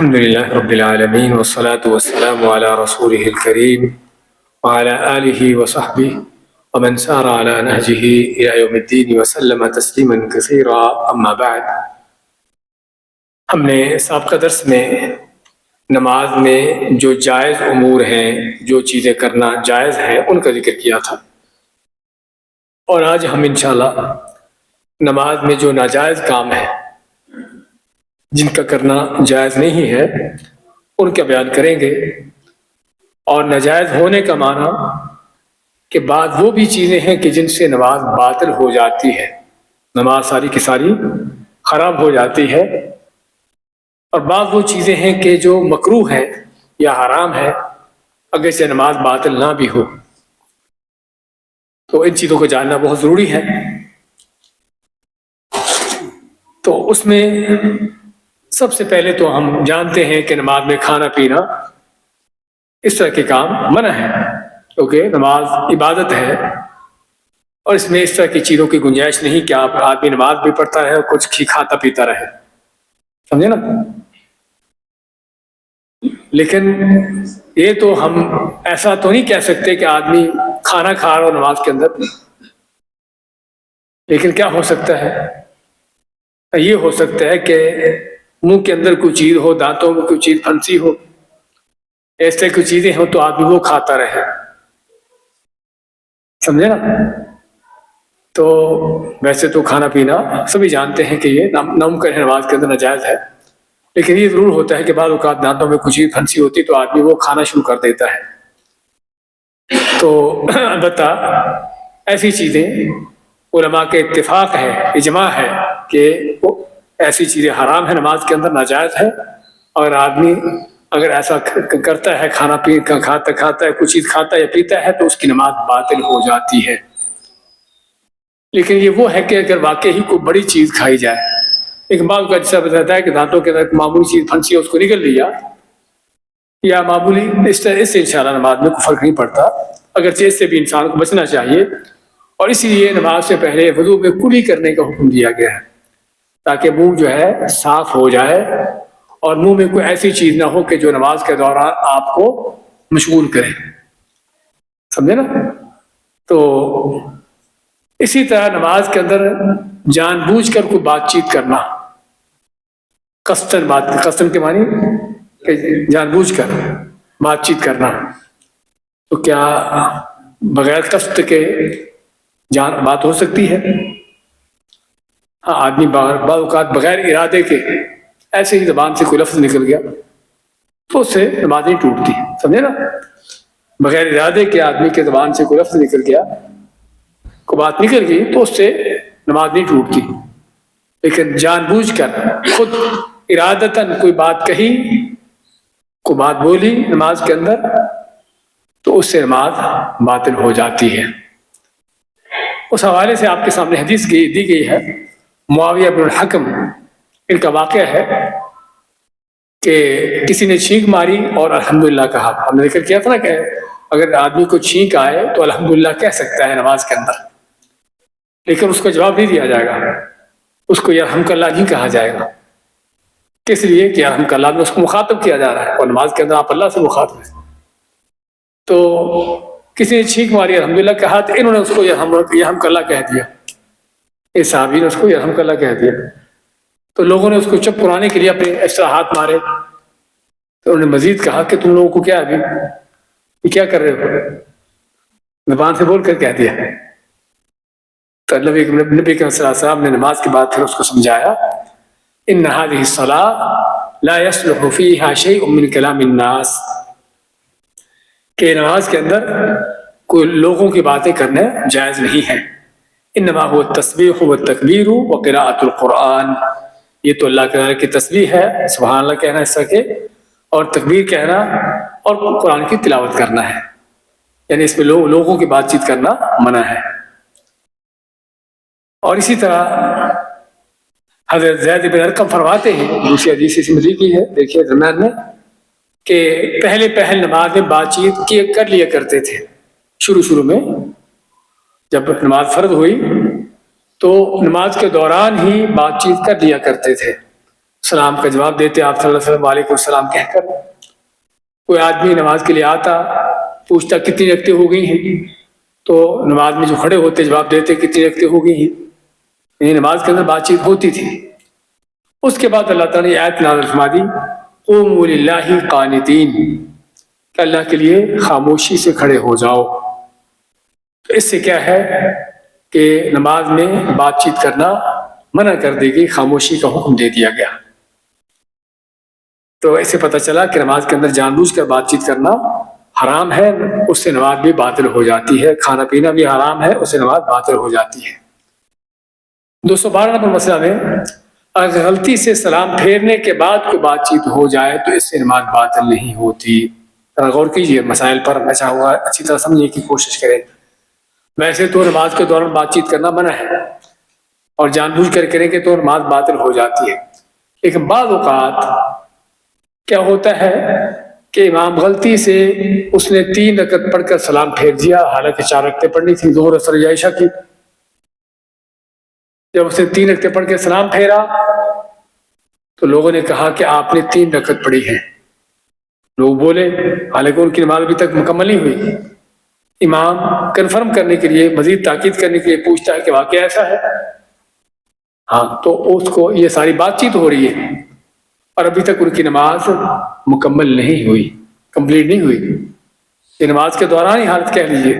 الحمد لله رب العالمين والصلاة والسلام على رسوله الكريم وعلى آله وصحبه ومن سار على نهجه إلى يوم الدين وسلم تسليما كثيرا أما بعد. ہم نے سابقہ درس میں نماز میں جو جائز امور ہیں، جو چیزیں کرنا جائز ہیں، ان کا ذکر کیا تھا، اور آج ہم انشاءاللہ نماز میں جو ناجائز کام ہیں، جن کا کرنا جائز نہیں ہے، ان کا بیان کریں گے. اور ناجائز ہونے کا معنی کہ بعض وہ بھی چیزیں ہیں کہ جن سے نماز باطل ہو جاتی ہے، نماز ساری کی ساری خراب ہو جاتی ہے، اور بعض وہ چیزیں ہیں کہ جو مکروہ ہیں یا حرام ہے، اگر سے نماز باطل نہ بھی ہو. تو ان چیزوں کو جاننا بہت ضروری ہے. تو اس میں سب سے پہلے تو ہم جانتے ہیں کہ نماز میں کھانا پینا اس طرح کے کام منع ہے، کیونکہ نماز عبادت ہے، اور اس میں اس طرح کی چیزوں کی گنجائش نہیں کہ آپ آدمی نماز بھی پڑھتا رہے اور کچھ کھاتا پیتا رہے. سمجھے نا؟ لیکن یہ تو ہم ایسا تو نہیں کہہ سکتے کہ آدمی کھانا کھا رہا ہو نماز کے اندر. لیکن کیا ہو سکتا ہے؟ یہ ہو سکتا ہے کہ منہ کے اندر کوئی چیز ہو، دانتوں میں کوئی چیز پھنسی ہو، ایسے کوئی چیزیں ہوں تو آدمی وہ کھاتا رہے. سمجھے نا؟ تو ویسے تو کھانا پینا سبھی جانتے ہیں کہ یہ ناممکن ہے، نماز کے اندر ناجائز ہے. لیکن یہ ضرور ہوتا ہے کہ بعض اوقات دانتوں میں کچھ چیز پھنسی ہوتی تو آدمی وہ کھانا شروع کر دیتا ہے. تو البتہ ایسی چیزیں علماء کے اتفاق ہے، اجماع ہے کہ ایسی چیزیں حرام ہے، نماز کے اندر ناجائز ہے. اور آدمی اگر ایسا کرتا ہے، کھانا کھاتا ہے، کچھ چیز کھاتا ہے یا پیتا ہے، تو اس کی نماز باطل ہو جاتی ہے. لیکن یہ وہ ہے کہ اگر واقعی کوئی بڑی چیز کھائی جائے، ایک بعض کا جیسا بتاتا ہے کہ دانتوں کے اندر معمولی چیز پھنسی ہے، اس کو نگل لیا یا معمولی، اس سے انشاءاللہ نماز میں کوئی فرق نہیں پڑتا، اگرچہ اس سے بھی انسان کو بچنا چاہیے. اور اسی لیے نماز سے پہلے وضو میں کلی کرنے کا حکم دیا گیا ہے، تاکہ منہ جو ہے صاف ہو جائے اور منہ میں کوئی ایسی چیز نہ ہو کہ جو نماز کے دوران آپ کو مشغول کرے. سمجھے نا؟ تو اسی طرح نماز کے اندر جان بوجھ کر کوئی بات چیت کرنا، قصدن کے معنی کہ جان بوجھ کر بات چیت کرنا، تو کیا بغیر قصد کے بات ہو سکتی ہے؟ ہاں، آدمی بعض اوقات بغیر ارادے کے ایسے ہی زبان سے کوئی لفظ نکل گیا تو اس سے نماز نہیں ٹوٹتی. سمجھے نا؟ بغیر ارادے کے آدمی کے زبان سے کوئی لفظ نکل گیا، کوئی بات نکل گئی، تو اس سے نماز نہیں ٹوٹتی. لیکن جان بوجھ کر خود ارادتاً کوئی بات کہی، کوئی بات بولی نماز کے اندر، تو اس سے نماز باطل ہو جاتی ہے. اس حوالے سے آپ کے سامنے حدیث دی گئی ہے. معاویہ بن الحکم، ان کا واقعہ ہے کہ کسی نے چھینک ماری اور الحمدللہ کہا. ہم نے ذکر کیا تھا نا کہ اگر آدمی کو چھینک آئے تو الحمدللہ کہہ سکتا ہے نماز کے اندر، لیکن اس کو جواب نہیں دیا جائے گا، اس کو یرحمک اللہ نہیں کہا جائے گا. کس لیے کہ یرحمک اللہ میں اس کو مخاطب کیا جا رہا ہے، اور نماز کے اندر آپ اللہ سے مخاطب ہیں. تو کسی نے چھینک ماری الحمدللہ کہا تو انہوں نے اس کو یرحمک اللہ کہہ دیا، اس صحابی نے اس کو یرحمک اللہ کہہ دیا. تو لوگوں نے اس کو چپ کرانے کے لیے اپنے ایکسٹرا ہاتھ مارے. تو انہوں نے مزید کہا کہ تم لوگوں کو کیا ابھی یہ کیا کر رہے ہو، زبان سے بول کر کہہ دیا. تو نبی صلی اللہ علیہ وسلم نے نماز کے بعد پھر اس کو سمجھایا، ان هذه الصلاة لا يصلح فيها شيء من كلام الناس، کہ نماز کے اندر کوئی لوگوں کی باتیں کرنا جائز نہیں ہے. انما هو التسبیح والتکبیر وقراءۃ القرآن، یہ تو اللہ تعالیٰ کی تسبیح ہے، سبحان اللہ کہنا اس طرح کے، اور تکبیر کہنا اور قرآن کی تلاوت کرنا ہے. یعنی اس میں لوگوں کی بات چیت کرنا منع ہے. اور اسی طرح حضرت زید بن ارقم فرماتے ہیں، دوسری حدیث اس میں لکھی ہے، دیکھیے درمیان میں، کہ پہل نماز میں بات چیت کر لیا کرتے تھے. شروع میں جب نماز فرض ہوئی تو نماز کے دوران ہی بات چیت کر لیا کرتے تھے. سلام کا جواب دیتے آپ صلی اللہ علیہ وسلم وعلیکم السلام کہہ کر. کوئی آدمی نماز کے لیے آتا, پوچھتا کتنی رکعتیں ہو گئی ہیں, تو نماز میں جو کھڑے ہوتے جواب دیتے کتنی رکعتیں ہو گئی ہیں. یعنی نماز کے اندر بات چیت ہوتی تھی. اس کے بعد اللہ تعالیٰ نے آیت نازل فرما دی قوموا للہ قانتین, کہ اللہ کے لیے خاموشی سے کھڑے ہو جاؤ. تو اس سے کیا ہے کہ نماز میں بات چیت کرنا منع کر دے گی, خاموشی کا حکم دے دیا گیا. تو ایسے پتہ چلا کہ نماز کے اندر جان بوجھ کر بات چیت کرنا حرام ہے, اس سے نماز بھی باطل ہو جاتی ہے. کھانا پینا بھی حرام ہے, اس سے نماز باطل ہو جاتی ہے. 212 نمبر مسئلہ میں اگر غلطی سے سلام پھیرنے کے بعد کوئی بات چیت ہو جائے تو اس سے نماز باطل نہیں ہوتی. غور کیجیے مسائل پر, ایسا ہوا اچھی طرح سمجھنے کی کوشش کریں. ویسے تو نماز کے دوران بات چیت کرنا منع ہے, اور جان بوجھ کر کریں گے تو نماز باطل ہو جاتی ہے. لیکن بعض اوقات کیا ہوتا ہے کہ امام غلطی سے اس نے 3 رکعت پڑھ کر سلام پھیر دیا, حالانکہ 4 رکعتیں پڑھنی تھی, ظہر اثر عشاء کی. جب اس نے 3 رکعتیں پڑھ کے سلام پھیرا تو لوگوں نے کہا کہ آپ نے 3 رکعت پڑھی ہے. لوگ بولے, حالانکہ ان کی نماز ابھی تک مکمل نہیں ہوئی. امام کنفرم کرنے کے لیے, مزید تاکید کرنے کے لیے پوچھتا ہے کہ واقعہ ایسا ہے. ہاں, تو اس کو یہ ساری بات چیت ہو رہی ہے اور ابھی تک ان کی نماز مکمل نہیں ہوئی, کمپلیٹ نہیں ہوئی. یہ نماز کے دوران ہی حالت کہہ لیجیے,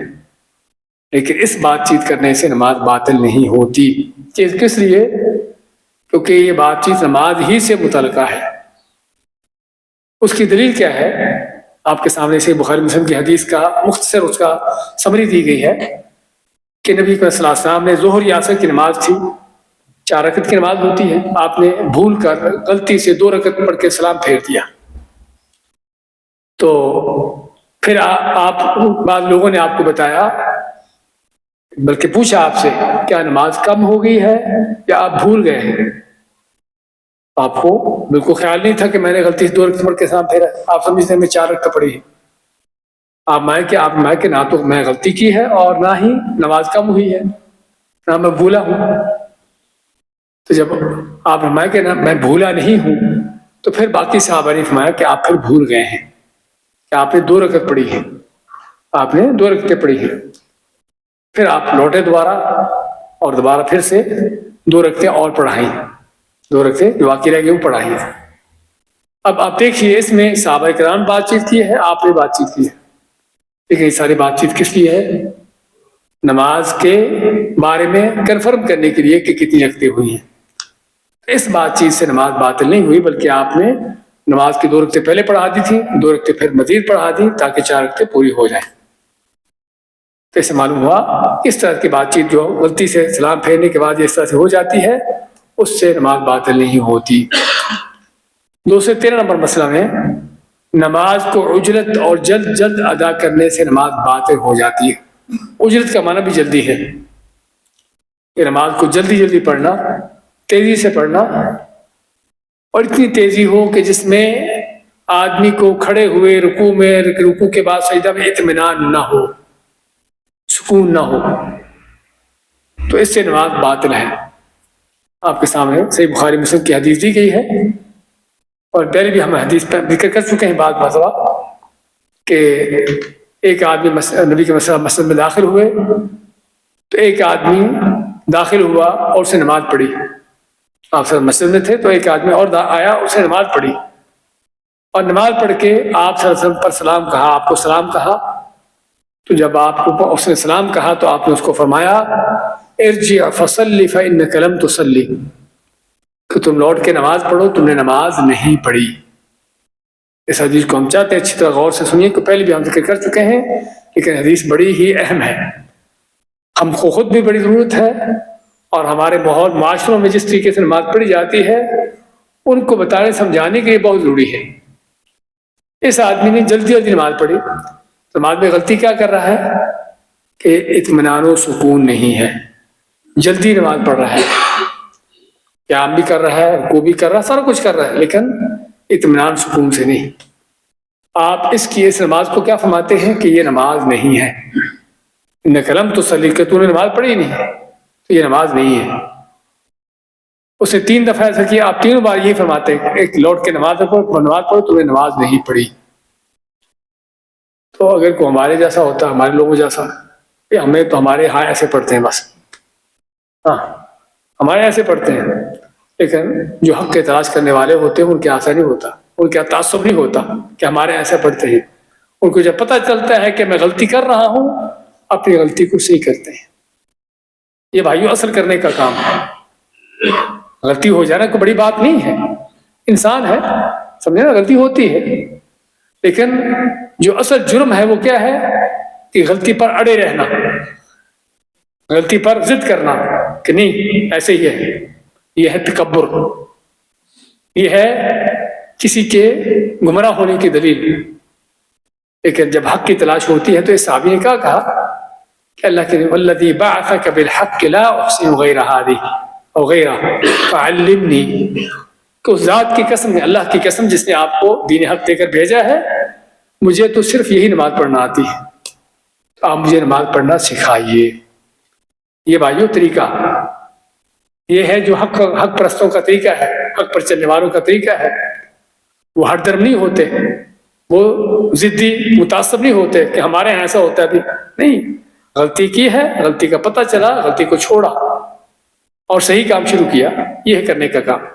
لیکن اس بات چیت کرنے سے نماز باطل نہیں ہوتی. کس لیے؟ کیونکہ یہ بات چیت نماز ہی سے متعلقہ ہے. اس کی دلیل کیا ہے؟ آپ کے سامنے سے بخاری مسلم کی حدیث کا مختصر اس کا سمری دی گئی ہے کہ نبی صلی اللہ علیہ وسلم نے ظہر یا عصر کی نماز تھی, 4 رکعت کی نماز ہوتی ہے, آپ نے بھول کر غلطی سے 2 رکعت پڑھ کے سلام پھیر دیا. تو پھر آپ بعض لوگوں نے آپ کو بتایا, بلکہ پوچھا آپ سے کیا نماز کم ہو گئی ہے یا آپ بھول گئے ہیں. آپ کو بالکل خیال نہیں تھا کہ میں نے غلطی سے 2 رکعت پڑھ کے سلام پھیرا, آپ سمجھتے ہیں میں 4 رکعت پڑھی ہے. آپ مائیں کہ نہ تو میں غلطی کی ہے اور نہ ہی نماز کم ہوئی ہے, نہ میں بھولا ہوں. تو جب آپ فرمائے کہ نہ میں بھولا نہیں ہوں, تو پھر باقی صحابہ نے فرمایا کہ آپ پھر بھول گئے ہیں, کہ آپ نے 2 رکعت پڑھی ہے, آپ نے 2 رکعتیں پڑھی ہیں. پھر آپ لوٹے دوبارہ اور دوبارہ پھر سے 2 رکعتیں اور پڑھائیں, 2 رکعتیں جو باقی رہ گئی وہ پڑھائیں. اب آپ دیکھیے اس میں صحابہ کرام بات چیت کی ہے, آپ نے بات چیت کی ہے, لیکن یہ ساری بات چیت کس لیے ہے؟ نماز کے بارے میں کنفرم کرنے کے لیے کہ کتنی رکعتیں ہوئی ہیں. اس بات چیت سے نماز باطل نہیں ہوئی, بلکہ آپ نے نماز کی 2 رکعتیں پہلے پڑھا دی تھی, 2 رکعتیں پھر مزید پڑھا دی تاکہ 4 رکعتیں پوری ہو جائیں. تو اسے معلوم ہوا اس طرح کی بات چیت جو غلطی سے سلام پھیرنے کے بعد اس طرح سے ہو جاتی ہے, اس سے نماز باطل نہیں ہوتی. 213 نمبر مسئلہ میں نماز کو اجرت اور جلد جلد ادا کرنے سے نماز باطل ہو جاتی ہے. اجرت کا معنی بھی جلدی ہے, کہ نماز کو جلدی جلدی پڑھنا, تیزی سے پڑھنا, اور اتنی تیزی ہو کہ جس میں آدمی کو کھڑے ہوئے رکوع کے بعد سجدہ میں اطمینان نہ ہو, سکون نہ ہو, تو اس سے نماز باطل ہے. آپ کے سامنے صحیح بخاری مسلم کی حدیث دی گئی ہے, اور پہلے بھی ہم حدیث پر ذکر کر چکے ہیں بعض مرتبہ, کہ ایک آدمی نبی کے مسجد میں داخل ہوئے, تو ایک آدمی داخل ہوا اور اسے نماز پڑھی. آپ سب مسجد میں تھے تو ایک آدمی اور آیا, اسے نماز پڑھی, اور نماز پڑھ کے آپ صلی اللہ علیہ وسلم پر سلام کہا, آپ کو سلام کہا. تو جب آپ کو اس نے سلام کہا تو آپ نے اس کو فرمایا ارجع فصلی فإنک لم تصلی, کہ تم لوٹ کے نماز پڑھو, تم نے نماز نہیں پڑھی. اس حدیث کو ہم چاہتے ہیں اچھی طرح غور سے سنیے, کہ پہلے بھی ہم ذکر کر چکے ہیں, لیکن حدیث بڑی ہی اہم ہے. ہم کو خود بھی بڑی ضرورت ہے, اور ہمارے ماحول معاشروں میں جس طریقے سے نماز پڑھی جاتی ہے ان کو بتانے سمجھانے کے لیے بہت ضروری ہے. اس آدمی نے جلدی جلدی نماز پڑھی. نماز میں غلطی کیا کر رہا ہے کہ اطمینان و سکون نہیں ہے, جلدی نماز پڑھ رہا ہے, قیام بھی کر رہا ہے, رکوع بھی کر رہا ہے, سارا کچھ کر رہا ہے, لیکن اطمینان سکون سے نہیں. آپ اس نماز کو کیا فرماتے ہیں کہ یہ نماز نہیں ہے. انک لم تصلی, کہ تو نے نماز پڑھی نہیں, تو یہ نماز نہیں ہے. اس نے 3 دفعہ ایسا کیا. آپ تینوں بار یہی فرماتے ہیں ایک لوٹ کے نماز پڑھو تم نے نماز نہیں پڑھی. تو اگر کوئی ہمارے جیسا ہوتا ہمارے لوگوں جیسا ہمیں تو ہمارے ہاں ایسے پڑھتے ہیں بس. ہاں ہمارے ایسے پڑھتے ہیں. لیکن جو حق کے تلاش کرنے والے ہوتے ہیں ان کے ایسا نہیں ہوتا. ان کا تعصب نہیں ہوتا کہ ہمارے ایسے پڑھتے ہیں. ان کو جب پتہ چلتا ہے کہ میں غلطی کر رہا ہوں اپنی غلطی کو صحیح کرتے ہیں. یہ بھائیو اصل کرنے کا کام ہے. غلطی ہو جانا کوئی بڑی بات نہیں ہے. انسان ہے سمجھے نا, غلطی ہوتی ہے. لیکن جو اصل جرم ہے وہ کیا ہے کہ غلطی پر اڑے رہنا, غلطی پر ضد کرنا کہ نہیں ایسے ہی ہے. یہ ہے تکبر, یہ ہے کسی کے گمراہ ہونے کی دلیل. لیکن جب حق کی تلاش ہوتی ہے تو اس صحابی نے کیا کہا کہ اللہ کے والذی بعثک بالحق لا احسن غیر هذه او غیرہ فعلمنی, کہ اس ذات کی قسم ہے, اللہ کی قسم جس نے آپ کو دین حق دے کر بھیجا ہے, مجھے تو صرف یہی نماز پڑھنا آتی ہے, آپ مجھے نماز پڑھنا سکھائیے. یہ بھائیو طریقہ یہ ہے جو حق پرستوں کا طریقہ ہے, حق پر چلنے والوں کا طریقہ ہے. وہ ہر درم نہیں ہوتے, وہ ضدی متعصب نہیں ہوتے کہ ہمارے یہاں ایسا ہوتا ہے. نہیں, غلطی کی ہے, غلطی کا پتہ چلا, غلطی کو چھوڑا اور صحیح کام شروع کیا. یہ ہے کرنے کا کام.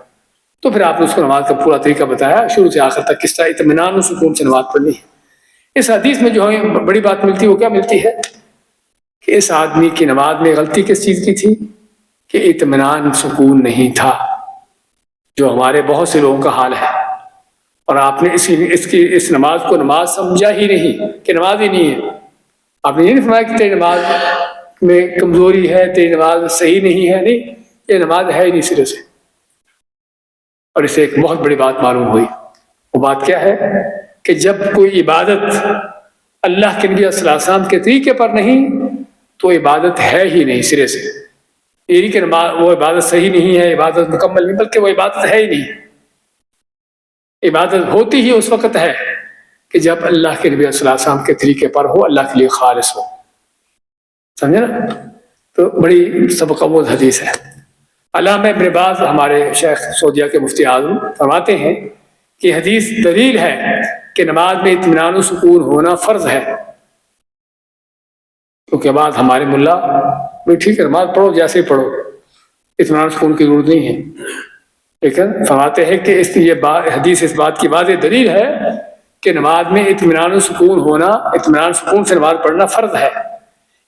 تو پھر آپ نے اس کو نماز کا پورا طریقہ بتایا شروع سے آخر تک, کس طرح اطمینان و سکون سے نماز پڑھنی ہے. اس حدیث میں جو ہمیں بڑی بات ملتی ہے وہ کیا ملتی ہے کہ اس آدمی کی نماز میں غلطی کس چیز کی تھی کہ اطمینان سکون نہیں تھا, جو ہمارے بہت سے لوگوں کا حال ہے. اور آپ نے اس نماز کو نماز سمجھا ہی نہیں کہ نماز ہی نہیں ہے. آپ نے یہ نہیں فرمایا کہ تیری نماز میں کمزوری ہے, تیری نماز صحیح نہیں ہے. نہیں, یہ نماز ہے ہی نہیں سرے سے. اور اسے ایک بہت بڑی بات معلوم ہوئی. وہ بات کیا ہے کہ جب کوئی عبادت اللہ کے نبی صلی اللہ علیہ وسلم کے طریقے پر نہیں تو عبادت ہے ہی نہیں سرے سے. یہ نہیں کہ وہ عبادت صحیح نہیں ہے, عبادت مکمل نہیں, بلکہ وہ عبادت ہے ہی نہیں. عبادت ہوتی ہی اس وقت ہے کہ جب اللہ کے نبی صلی اللہ علیہ وسلم کے طریقے پر ہو, اللہ کے لیے خالص ہو. سمجھے نا. تو بڑی سبق آموز حدیث ہے. علامہ ابن باز ہمارے شیخ سعودیہ کے مفتی اعظم فرماتے ہیں کہ حدیث دلیل ہے کہ نماز میں اطمینان و سکون ہونا فرض ہے. تو کے بعد ہمارے ملا بھائی ٹھیک ہے نماز پڑھو جیسے ہی پڑھو, اطمینان سکون کی ضرورت نہیں ہے. لیکن فرماتے ہیں کہ حدیث اس بات کی واضح دلیل ہے کہ نماز میں اطمینان و سکون ہونا, اطمینان سکون سے نماز پڑھنا فرض ہے.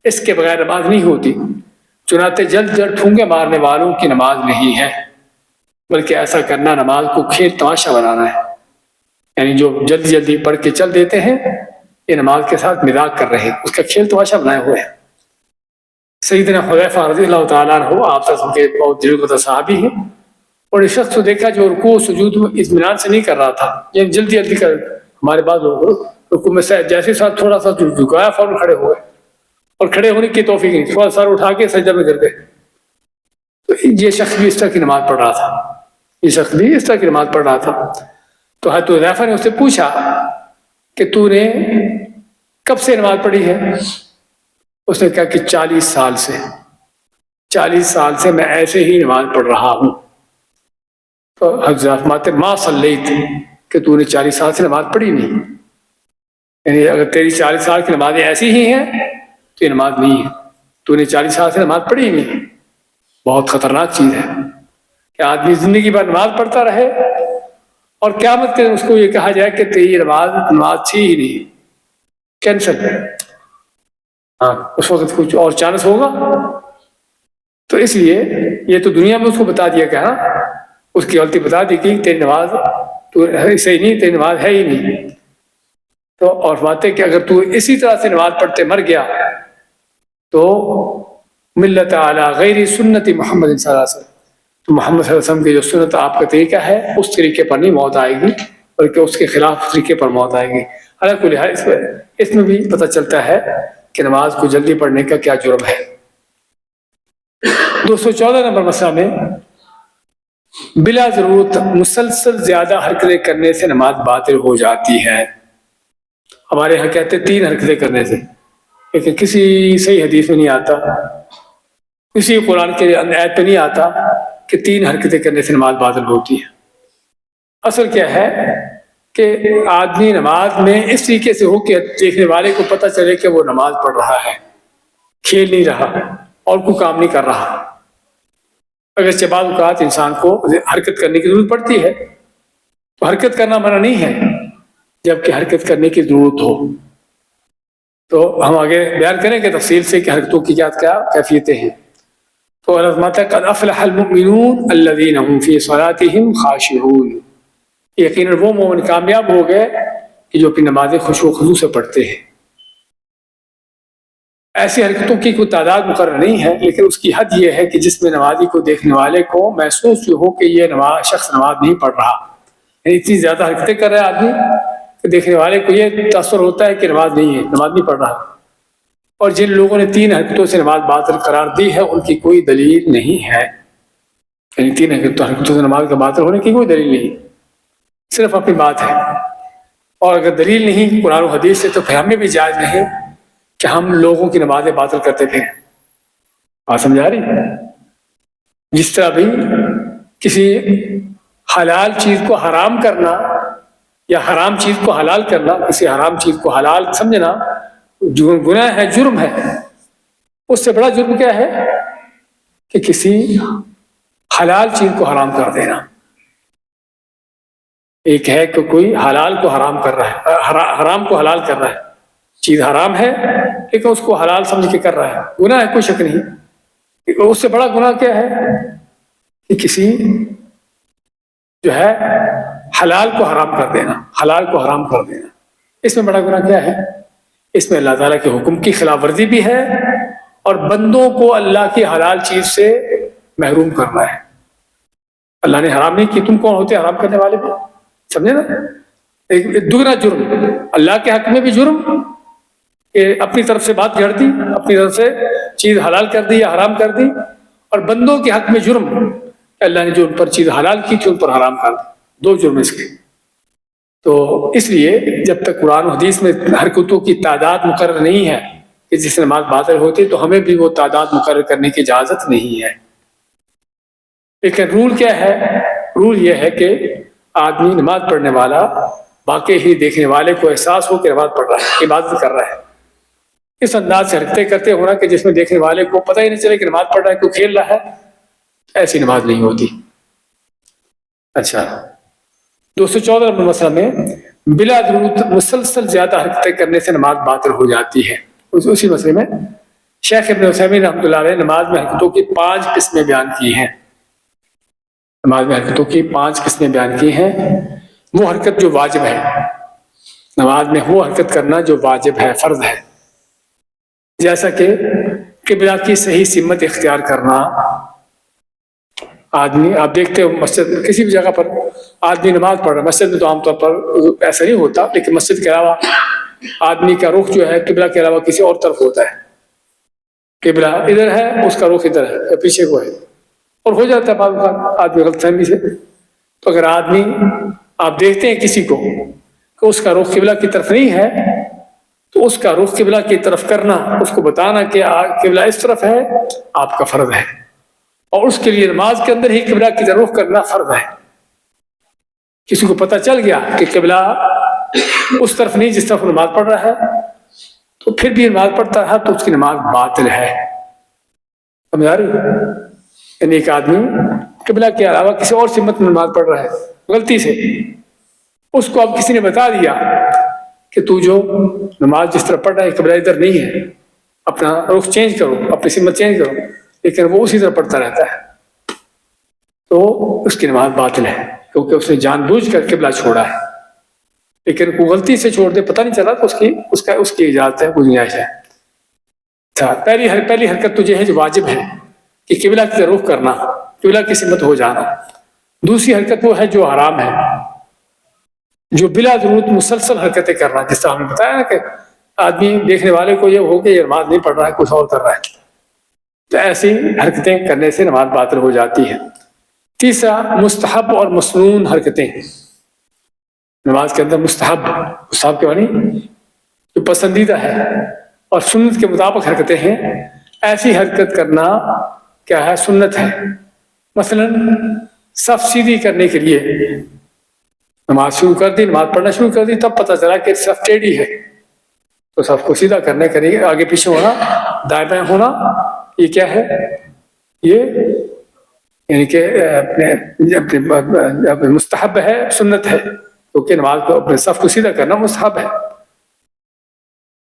اس کے بغیر نماز نہیں ہوتی. چنانچہ جلد جلد ٹھونگے مارنے والوں کی نماز نہیں ہے, بلکہ ایسا کرنا نماز کو کھیل تماشا بنانا ہے. یعنی جو جلدی جلدی پڑھ کے چل دیتے ہیں یہ نماز کے ساتھ مذاق کر رہے ہیں, اس کا کھیل تماشا بنائے ہوئے ہیں. سیدنا حذیفہ رضی اللہ تعالیٰ عنہ آپ کے بہت دلگزر صحابی ہیں, اور اس شخص کو دیکھا جو رکوع سجود میں اطمینان سے نہیں کر رہا تھا, یعنی جلدی جلدی کر. ہمارے بعض لوگ رکوع میں جیسے ساتھ تھوڑا سا جھکایا فوراً کھڑے ہوئے, اور کھڑے ہونے کی توفیق نہیں, تھوڑا سر اٹھا کے سجدہ میں گر گئے. تو یہ شخص بھی اس طرح کی نماز پڑھ رہا تھا, یہ شخص بھی اس طرح کی نماز پڑھ رہا تھا. تو حضرت حذیفہ نے اس سے پوچھا کہ تو نے کب سے نماز پڑھی ہے؟ اس نے کہا کہ 40 سال سے. 40 سال سے میں ایسے ہی نماز پڑھ رہا ہوں. تو حضرت فرماتے ما صلیت, کہ تو نے 40 سال سے نماز پڑھی نہیں. یعنی اگر تیری 40 سال کی نمازیں ایسی ہی ہیں تو یہ نماز نہیں ہے. تو نے 40 سال سے نماز پڑھی نہیں. بہت خطرناک چیز ہے کہ آدمی زندگی بھر نماز پڑھتا رہے اور قیامت کے دن اس کو یہ کہا جائے کہ تیری نماز تھی ہی نہیں, کینسل. ہاں اس وقت کچھ اور چانس ہوگا. تو اس لیے یہ تو دنیا میں اس کو بتا دیا کہ ہاں اس کی غلطی بتا دی کہ تیری نماز تو صحیح نہیں, تیری نماز ہے ہی نہیں. تو اور باتیں کہ اگر تو اسی طرح سے نماز پڑھتے مر گیا تو ملت اعلی غیر سنت محمد صلی اللہ علیہ وسلم, تو محمد صلی اللہ علیہ وسلم کی جو سنت آپ کا طریقہ ہے اس طریقے پر نہیں موت آئے گی, بلکہ اس کے خلاف طریقے پر موت آئے گی. حالانکہ اس میں بھی پتہ چلتا ہے کہ نماز کو جلدی پڑھنے کا کیا جرم ہے. 214 نمبر مسئلہ میں بلا ضرورت مسلسل زیادہ حرکتیں کرنے سے نماز باطل ہو جاتی ہے. ہمارے یہاں کہتے ہیں 3 حرکتیں کرنے سے, لیکن کسی صحیح حدیث میں نہیں آتا, کسی قرآن کے آیت پہ نہیں آتا کہ 3 حرکتیں کرنے سے نماز باطل ہوتی ہے۔ اصل کیا ہے کہ آدمی نماز میں اس طریقے سے ہو کہ دیکھنے والے کو پتہ چلے کہ وہ نماز پڑھ رہا ہے، کھیل نہیں رہا اور کوئی کام نہیں کر رہا۔ اگرچہ بعض اوقات انسان کو حرکت کرنے کی ضرورت پڑتی ہے، تو حرکت کرنا منع نہیں ہے، جبکہ حرکت کرنے کی ضرورت ہو تو ہم آگے بیان کریں گے تفصیل سے کہ حرکتوں کی کیا کیفیتیں ہیں۔ تو اللہ فرماتا ہے قد افلح المؤمنون الذین هم فی صلاتهم خاشعون، یقیناً وہ مومن کامیاب ہو گئے کہ جو اپنی نمازیں خشوع و خضوع سے پڑھتے ہیں۔ ایسی حرکتوں کی کوئی تعداد مقرر نہیں ہے، لیکن اس کی حد یہ ہے کہ جس میں نمازی کو دیکھنے والے کو محسوس ہو کہ یہ شخص نماز نہیں پڑھ رہا، یعنی اتنی زیادہ حرکتیں کر رہا ہے آدمی کہ دیکھنے والے کو یہ تاثر ہوتا ہے کہ نماز نہیں پڑھ رہا۔ اور جن لوگوں نے 3 حرکتوں سے نماز باطل قرار دی ہے ان کی کوئی دلیل نہیں ہے، یعنی 3 حرکتوں سے نماز کا باطل ہونے کی کوئی دلیل نہیں، صرف اپنی بات ہے۔ اور اگر دلیل نہیں قرآن و حدیث سے تو پھر ہمیں بھی جائز نہیں کہ ہم لوگوں کی نمازیں باطل کرتے پھریں۔ بات سمجھا رہی؟ جس طرح بھی کسی حلال چیز کو حرام کرنا یا حرام چیز کو حلال کرنا، کسی حرام چیز کو حلال سمجھنا گناہ ہے، جرم ہے۔ اس سے بڑا جرم کیا ہے کہ کسی حلال چیز کو حرام کر دینا۔ ایک ہے کہ کوئی حلال کو حرام کر رہا ہے، حرام کو حلال کر رہا ہے، چیز حرام ہے لیکن اس کو حلال سمجھ کے کر رہا ہے، گناہ ہے، کوئی شک نہیں۔ اس سے بڑا گناہ کیا ہے کہ کسی جو ہے حلال کو حرام کر دینا، حلال کو حرام کر دینا۔ اس میں بڑا گناہ کیا ہے؟ اس میں اللہ تعالیٰ کے حکم کی خلاف ورزی بھی ہے اور بندوں کو اللہ کی حلال چیز سے محروم کرنا ہے۔ اللہ نے حرام نہیں کی، تم کون ہوتے حرام کرنے والے بھی؟ سمجھے نا؟ ایک دوگنا جرم، اللہ کے حق میں بھی جرم کہ اپنی طرف سے بات جھڑ دی، اپنی طرف سے چیز حلال کر دی یا حرام کر دی، اور بندوں کے حق میں جرم کہ اللہ نے جو ان پر چیز حلال کی تھی ان پر حرام کر دی۔ 2 جرم اس کے۔ تو اس لیے جب تک قرآن و حدیث میں حرکتوں کی تعداد مقرر نہیں ہے کہ جس سے نماز باطل ہوتی تو ہمیں بھی وہ تعداد مقرر کرنے کی اجازت نہیں ہے۔ لیکن رول کیا ہے؟ رول یہ ہے کہ آدمی نماز پڑھنے والا واقعی ہی دیکھنے والے کو احساس ہو کہ نماز پڑھ رہا ہے، عبادت کر رہا ہے، اس انداز سے حرکتیں کرتے ہونا کہ جس میں دیکھنے والے کو پتہ ہی نہیں چلے کہ نماز پڑھ رہا ہے، کوئی کھیل رہا ہے، ایسی نماز نہیں ہوتی۔ اچھا، 214 نمبر مسئلہ میں بلا ضرورت مسلسل زیادہ حرکتیں کرنے سے نماز باطل ہو جاتی ہے۔ اسی مسئلے میں شیخ ابن عثیمین رحمۃ اللہ علیہ نماز میں حرکتوں کی 5 قسمیں بیان کی ہیں۔ نماز میں حرکتوں کی 5 قسمیں بیان کی ہیں۔ وہ حرکت جو واجب ہے، نماز میں وہ حرکت کرنا جو واجب ہے، فرض ہے، جیسا کہ قبلہ کی صحیح سمت اختیار کرنا۔ آدمی آپ دیکھتے ہو مسجد کسی بھی جگہ پر آدمی نماز پڑھ رہا ہے، مسجد میں تو عام طور پر ایسا نہیں ہوتا، لیکن مسجد کے علاوہ آدمی کا رخ جو ہے قبلہ کے علاوہ کسی اور طرف ہوتا ہے، قبلہ ادھر ہے اس کا رخ ادھر ہے یا پیچھے کو ہے، اور ہو جاتا ہے بعض اوقات آدمی غلط فہمی سے۔ تو اگر آدمی آپ دیکھتے ہیں کسی کو کہ اس کا رخ قبلہ کی طرف نہیں ہے تو اس کا رخ قبلہ کی طرف کرنا، اس کو بتانا کہ قبلہ اس طرف ہے، آپ کا فرض ہے، اور اس کے لیے نماز کے اندر ہی قبلہ کی طرف رخ کرنا فرض ہے۔ کسی کو پتہ چل گیا کہ قبلہ اس طرف نہیں جس طرف نماز پڑھ رہا ہے تو پھر بھی نماز پڑھتا رہا تو اس کی نماز باطل ہے۔ سمجھ آ رہی؟ یعنی ایک آدمی قبلہ کے علاوہ کسی اور سمت میں نماز پڑھ رہا ہے غلطی سے، اس کو اب کسی نے بتا دیا کہ تو جو نماز جس طرح پڑھ رہا ہے قبلہ ادھر نہیں ہے، اپنا رخ چینج کرو، اپنی سمت چینج کرو، لیکن وہ اسی طرح پڑھتا رہتا ہے، تو اس کی نماز باطل ہے، کیونکہ اس نے جان بوجھ کر قبلہ چھوڑا ہے۔ لیکن کوئی غلطی سے چھوڑ دے، پتہ نہیں چلا تو اس کی اجازت ہے، گنجائش ہے۔ اچھا، پہلی حرکت تو یہ ہے جو واجب ہے کہ قبلہ کی طرف رخ کرنا، قبلہ کی سمت ہو جانا۔ دوسری حرکت وہ ہے جو حرام ہے، جو بلا ضرورت مسلسل حرکتیں کرنا، جس طرح ہم نے بتایا نا کہ آدمی دیکھنے والے کو یہ ہو کہ یہ نماز نہیں پڑھ رہا ہے، کچھ اور کر رہا ہے، تو ایسی حرکتیں کرنے سے نماز باطل ہو جاتی ہے۔ تیسرا مستحب اور مسنون حرکتیں، نماز کے اندر مستحب کے معنی جو پسندیدہ ہے اور سنت کے مطابق حرکتیں ہیں، ایسی حرکت کرنا کیا ہے؟ سنت ہے۔ مثلاً صف سیدھی کرنے کے لیے نماز شروع کر دی، نماز پڑھنا شروع کر دی، تب پتہ چلا کہ صف ٹیڑھی ہے، تو صف کو سیدھا کرنے کے لیے آگے پیچھے ہونا، دائیں بائیں ہونا، یہ کیا ہے؟ یہ یعنی کہ اپنے مستحب ہے، سنت ہے، کیونکہ نماز کو اپنے صف کو سیدھا کرنا مستحب ہے۔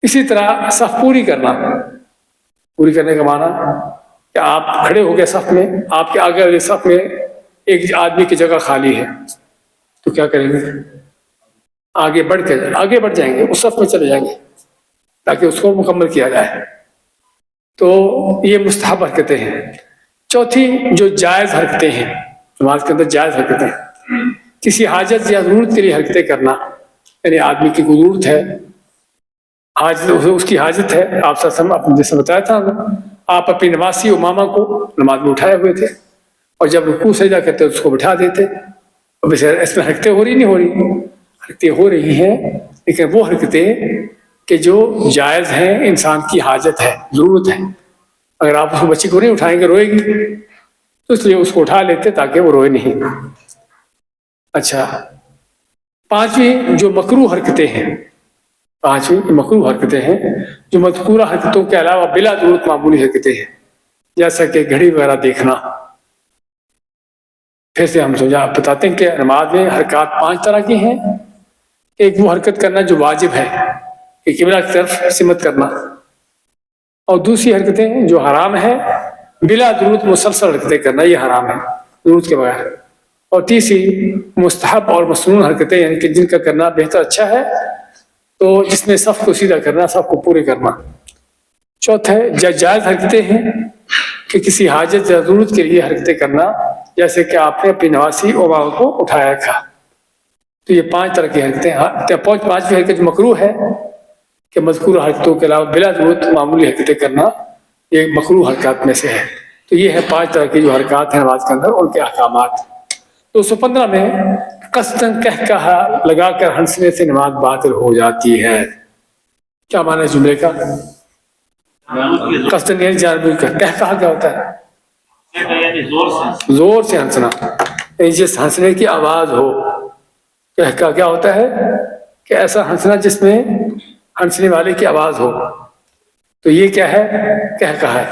اسی طرح صف پوری کرنا، پوری کرنے کا معنی کہ آپ کھڑے ہو گئے صف میں، آپ کے آگے والے صف میں ایک آدمی کی جگہ خالی ہے، تو کیا کریں گے؟ آگے بڑھ جائیں گے، اس صف میں چلے جائیں گے تاکہ اس کو مکمل کیا جائے۔ تو یہ مستحب حرکتیں ہیں۔ چوتھی جو جائز حرکتیں ہیں، نماز کے اندر جائز حرکتیں، کسی حاجت یا ضرورت کے لیے حرکتیں کرنا، یعنی آدمی کی کوئی ضرورت ہے، اس کی حاجت ہے، آپ جیسے بتایا تھا، آپ اپنی نواسی امامہ کو نماز میں اٹھائے ہوئے تھے، اور جب رکوع سجدہ کرتے اس کو بٹھا دیتے۔ اب اس میں حرکتیں ہو رہی نہیں ہو رہی؟ حرکتیں ہو رہی ہیں، لیکن وہ حرکتیں کہ جو جائز ہیں، انسان کی حاجت ہے، ضرورت ہے۔ اگر آپ اس کو بچی کو نہیں اٹھائیں گے، روئے گی، تو اس لیے اس کو اٹھا لیتے تاکہ وہ روئے نہیں۔ اچھا، پانچویں جو مکروہ حرکتیں ہیں، مکروہ حرکتیں ہیں جو مذکورہ حرکتوں کے علاوہ بلا ضرورت معمولی حرکتیں ہیں، جیسا کہ گھڑی وغیرہ دیکھنا۔ پھر سے ہم بتاتے ہیں کہ نماز میں حرکات 5 طرح کی ہیں۔ ایک وہ حرکت کرنا جو واجب ہے کہ قبلہ کی طرف سمت کرنا، اور دوسری حرکتیں جو حرام ہے بلا ضرورت مسلسل حرکتیں کرنا، یہ حرام ہے ضرورت کے بغیر۔ اور تیسری مستحب اور مسنون حرکتیں، یعنی کہ جن کا کرنا بہتر اچھا ہے، تو جس میں صف کو سیدھا کرنا، صف کو پورے کرنا۔ چوتھا ہے جائز حرکتیں ہیں کہ کسی حاجت یا ضرورت کے لیے حرکتیں کرنا، جیسے کہ آپ نے اپنی نواسی امامہ کو اٹھایا تھا۔ تو یہ 5 طرح کی حرکتیں۔ پانچویں حرکت مکروہ ہے کہ مذکورہ حرکتوں کے علاوہ بلا ضرورت معمولی حرکتیں کرنا، یہ مکروہ حرکات میں سے ہے۔ تو یہ ہے 5 طرح کی جو حرکات ہیں نماز کے اندر، ان کے احکامات۔ 215 میں قصداً کہا لگا کر ہنسنے سے نماز باطل ہو جاتی ہے۔ کیا معنی ہے جملے کا؟ قصداً یعنی جان بوجھ کر۔ کہا کیا ہوتا ہے؟ زور سے ہنسنا، جس ہنسنے کی آواز ہو۔ کہا کیا ہوتا ہے؟ کہ ایسا ہنسنا جس میں ہنسنے والے کی آواز ہو، تو یہ کیا ہے؟ کہا ہے۔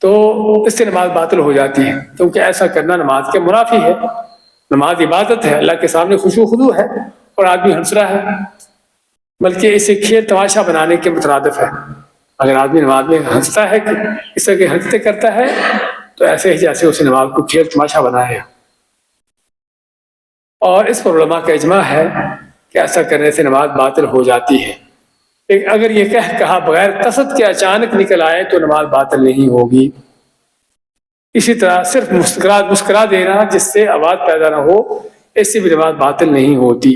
تو اس سے نماز باطل ہو جاتی ہے، کیونکہ ایسا کرنا نماز کے منافی ہے۔ نماز عبادت ہے، اللہ کے سامنے خشوع و خضوع ہے، اور آدمی ہنس رہا ہے، بلکہ اسے کھیل تماشا بنانے کے مترادف ہے۔ اگر آدمی نماز میں ہنستا ہے، اس طرح کی حرکتیں کرتا ہے، تو ایسے ہی جیسے اسے نماز کو کھیل تماشا بنایا۔ اور اس پر علماء کا اجماع ہے کہ ایسا کرنے سے نماز باطل ہو جاتی ہے۔ لیکن اگر یہ کہا بغیر قصد کے اچانک نکل آئے تو نماز باطل نہیں ہوگی۔ اسی طرح صرف مسکرا دینا جس سے آواز پیدا نہ ہو، اس سے بھی نماز باطل نہیں ہوتی۔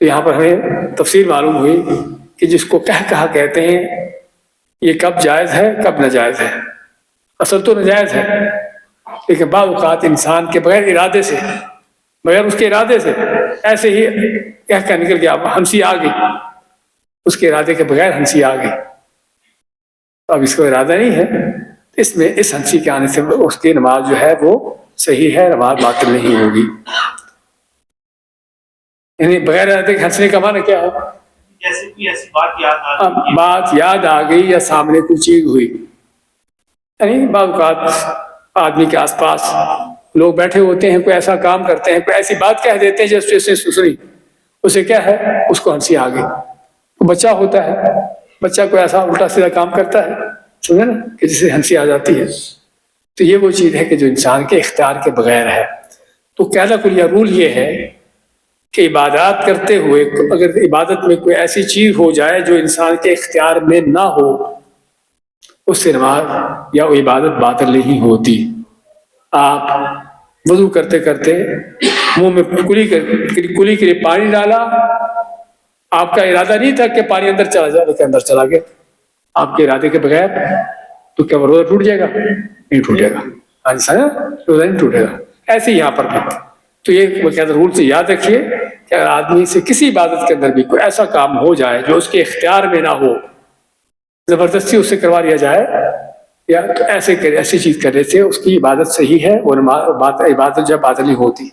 تو یہاں پر ہمیں تفصیل معلوم ہوئی کہ جس کو کہا کہتے ہیں، یہ کب جائز ہے کب ناجائز ہے۔ اصل تو ناجائز ہے، لیکن بعض اوقات انسان کے بغیر ارادے سے، بغیر اس کے ارادے سے ایسے ہی کہہ نکل گیا، ہنسی آ گئی، اس کے ارادے کے بغیر ہنسی آ گئی، اب اس کو ارادہ نہیں ہے، اس میں اس ہنسی کے آنے سے اس کی نماز جو ہے وہ صحیح ہے، نماز باطل نہیں ہوگی۔ یعنی بغیر ارادے کے ہنسنے کا معنی کیا ہے؟ بات یاد آ گئی یا سامنے کوئی چیز ہوئی، یعنی بعض اوقات آدمی کے آس پاس لوگ بیٹھے ہوتے ہیں، کوئی ایسا کام کرتے ہیں، کوئی ایسی بات کہہ دیتے ہیں جیسے اسے سنی، اسے کیا ہے، اس کو ہنسی آ گئی۔ بچہ ہوتا ہے، بچہ کوئی ایسا الٹا سیدھا کام کرتا ہے، سمجھے نا، کہ جسے ہنسی آ جاتی ہے، تو یہ وہ چیز ہے کہ جو انسان کے اختیار کے بغیر ہے۔ تو قاعدہ کلیہ رول یہ ہے کہ عبادات کرتے ہوئے اگر عبادت میں کوئی ایسی چیز ہو جائے جو انسان کے اختیار میں نہ ہو، اس سے نماز یا وہ عبادت باطل نہیں ہوتی۔ آپ وضو کرتے کرتے منہ میں کلی کے لیے پانی ڈالا، آپ کا ارادہ نہیں تھا کہ پانی اندر چلا جائے، لیکن اندر چلا گیا آپ کے ارادے کے بغیر، تو کیا وہ روزہ ٹوٹ جائے گا؟ نہیں ٹوٹے گا۔ روزہ نہیں ٹوٹے گا۔ ایسے یہاں پر بھی تو یہ باقاعدہ رول سے یاد رکھیے کہ اگر آدمی سے کسی عبادت کے اندر بھی کوئی ایسا کام ہو جائے جو اس کے اختیار میں نہ ہو، زبردستی اس سے کروا لیا جائے، یا تو ایسی چیز کرنے سے اس کی عبادت صحیح ہے، وہ عبادت جب باطل نہیں ہوتی.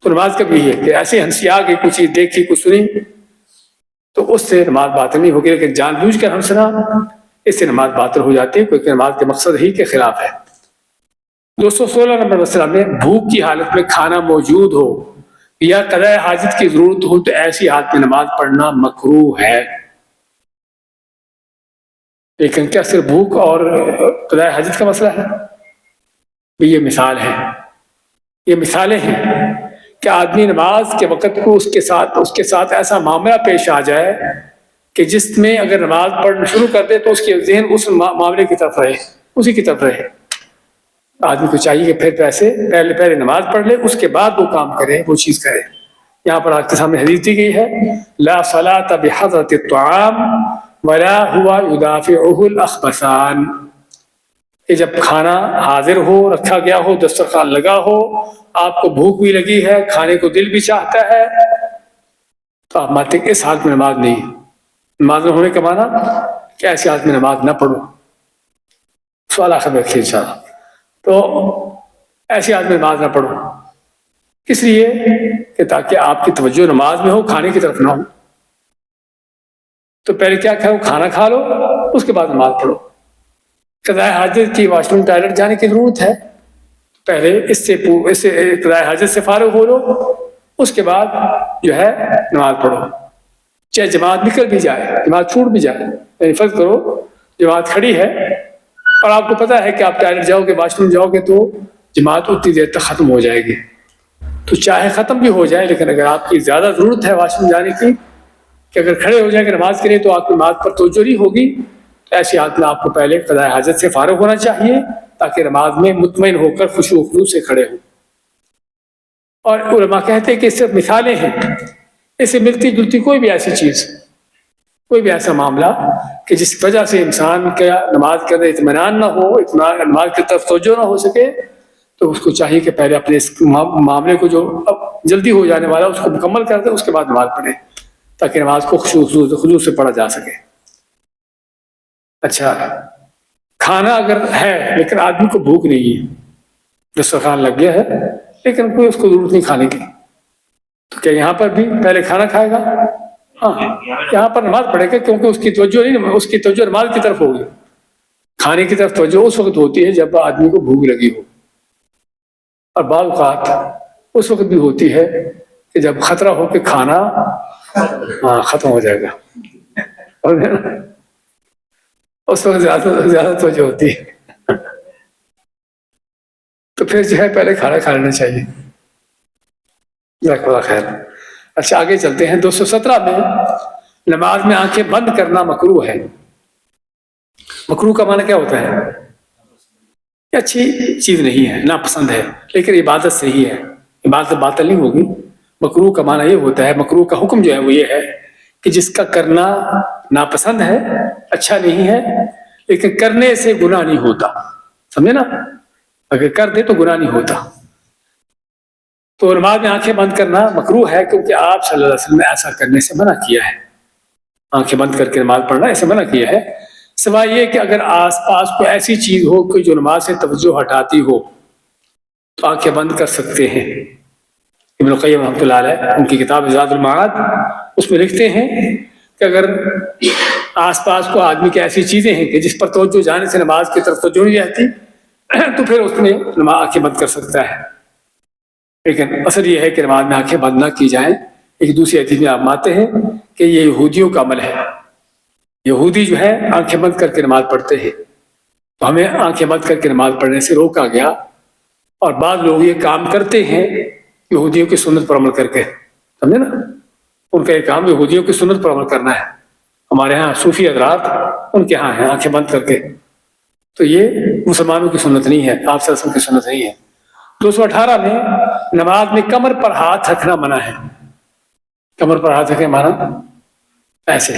تو نماز کا بھی ہے کہ ایسے ہنسیا کہ کچھ چیز دیکھی کچھ سنی تو اس سے نماز باطل نہیں ہوگی، لیکن جان بوجھ کر ہنسنا اس سے نماز باطل ہو جاتی ہے، کیونکہ نماز کے مقصد ہی کے خلاف ہے. 216 نمبر مسئلہ میں بھوک کی حالت میں کھانا موجود ہو یا قضاء حاجت کی ضرورت ہو تو ایسی حالت میں نماز پڑھنا مکروہ ہے. لیکن کیا صرف بھوک اور قضاء حاجت کا مسئلہ ہے؟ یہ مثال ہے، یہ مثالیں ہیں کہ آدمی نماز کے وقت کو اس کے ساتھ ایسا معاملہ پیش آ جائے کہ جس میں اگر نماز پڑھنا شروع کر دے تو اس کے ذہن اس معاملے کی طرف رہے، اسی کی طرف رہے. آدمی کو چاہیے کہ پھر پہلے نماز پڑھ لے، اس کے بعد وہ کام کرے، وہ چیز کرے. یہاں پر آپ کے سامنے حدیث دی گئی ہے، لا صلاۃ بحضرۃ الطعام ولا هو يدافعه الاخبثان، کہ جب کھانا حاضر ہو، رکھا گیا ہو، دسترخوان لگا ہو، آپ کو بھوک بھی لگی ہے، کھانے کو دل بھی چاہتا ہے، تو آپ مانتے ہیں اس حالت میں نماز نہیں. نماز نہ ہونے کا معنی کہ ایسی حالت میں نماز نہ پڑھو. سوال آخر میں رکھیے انشاءاللہ. تو ایسی حالت میں نماز نہ پڑھو، اس لیے کہ تاکہ آپ کی توجہ نماز میں ہو، کھانے کی طرف نہ ہو. تو پہلے کیا کھاؤ، کھانا کھا لو، اس کے بعد نماز پڑھو. قضاء حاجت کی واش روم ٹوائلٹ جانے کی ضرورت ہے، پہلے اس سے قضاء حاجت سے فارغ ہو لو، اس کے بعد جو ہے نماز پڑھو. چاہے جماعت نکل بھی جائے، جماعت چھوٹ بھی جائے. یعنی فرض کرو جماعت کھڑی ہے اور آپ کو پتا ہے کہ آپ ٹوائلٹ جاؤ گے، واش روم جاؤ گے تو جماعت اتنی دیر تک ختم ہو جائے گی. تو چاہے ختم بھی ہو جائے، لیکن اگر آپ کی زیادہ ضرورت ہے واش روم جانے کی کہ اگر کھڑے ہو جائیں گے نماز کے لیے تو آپ کی نماز پر توجہ نہیں ہوگی، تو ایسی حالت میں آپ کو پہلے قضاء حاجت سے فارغ ہونا چاہیے تاکہ نماز میں مطمئن ہو کر خشوع و خضوع سے کھڑے ہوں. اور علماء کہتے ہیں کہ صرف مثالیں ہیں، اس سے ملتی جلتی کوئی بھی ایسی چیز، کوئی بھی ایسا معاملہ کہ جس وجہ سے انسان کا نماز کے اندر اطمینان نہ ہو، نماز کی طرف توجہ نہ ہو سکے، تو اس کو چاہیے کہ پہلے اپنے اس معاملے کو جو اب جلدی ہو جانے والا اس کو مکمل کر دے، اس کے بعد نماز پڑھے تاکہ نماز کو خضوع سے پڑھا جا سکے. اچھا، کھانا اگر ہے لیکن آدمی کو بھوک نہیں ہے، دسترخوان لگ گیا ہے لیکن کوئی اس کو ضرورت نہیں کھانے کی، تو کیا یہاں پر بھی پہلے کھانا کھائے گا؟ ہاں، یہاں پر نماز پڑھے گا، کیونکہ اس کی توجہ نہیں، اس کی توجہ نماز کی طرف ہوگی. کھانے کی طرف توجہ اس وقت ہوتی ہے جب آدمی کو بھوک لگی ہو، اور بعض اوقات اس وقت بھی ہوتی ہے کہ جب خطرہ ہو کہ کھانا ختم ہو جائے گا، اس وقت زیادہ توجہ ہوتی ہے. تو پھر جو ہے پہلے کھانا کھا لینا چاہیے. جزاک اللہ خیر. اچھا آگے چلتے ہیں. 217 میں نماز میں آنکھیں بند کرنا مکروہ ہے. مکروہ کا معنی کیا ہوتا ہے؟ یہ اچھی چیز نہیں ہے، ناپسند ہے، لیکن عبادت صحیح ہے، عبادت باطل نہیں ہوگی. مکروہ کا معنی یہ ہوتا ہے، مکروہ کا حکم جو ہے وہ یہ ہے کہ جس کا کرنا ناپسند ہے، اچھا نہیں ہے، لیکن کرنے سے گناہ نہیں ہوتا. سمجھے نا؟ اگر کر دے تو گناہ نہیں ہوتا. تو نماز میں آنکھیں بند کرنا مکروہ ہے، کیونکہ آپ صلی اللہ علیہ وسلم نے ایسا کرنے سے منع کیا ہے. آنکھیں بند کر کے نماز پڑھنا ایسے منع کیا ہے، سوائے یہ کہ اگر آس پاس کوئی ایسی چیز ہو کہ جو نماز سے توجہ ہٹاتی ہو تو آنکھیں بند کر سکتے ہیں. ابن القیم رحمۃ اللہ علیہ ان کی کتاب زاد المعاد اس میں لکھتے ہیں کہ اگر آس پاس کو آدمی کی ایسی چیزیں ہیں کہ جس پر توجہ جانے سے نماز کی طرف توجہ نہیں رہتی تو پھر اس میں نماز آنکھیں بند کر سکتا ہے. لیکن اصل یہ ہے کہ نماز میں آنکھیں بند نہ کی جائیں. ایک دوسری حدیث میں آپ مانتے ہیں کہ یہ یہودیوں کا عمل ہے. یہودی جو ہے آنکھیں بند کر کے نماز پڑھتے ہیں، تو ہمیں آنکھیں بند کر کے نماز پڑھنے سے روکا گیا. اور بعض لوگ یہ کام کرتے ہیں یہودیوں کی سنت پر عمل کر کے. سمجھے نا؟ ان کا یہ کام یہودیوں کی سنت پر عمل کرنا ہے. ہمارے ہاں صوفی حضرات ان کے ہاں ہیں آنکھیں بند کر کے. تو یہ مسلمانوں کی سنت نہیں ہے، آپ صلی اللہ علیہ وسلم کی سنت نہیں ہے. 218 میں نماز میں کمر پر ہاتھ رکھنا منع ہے. کمر پر ہاتھ رکھنے مانا ایسے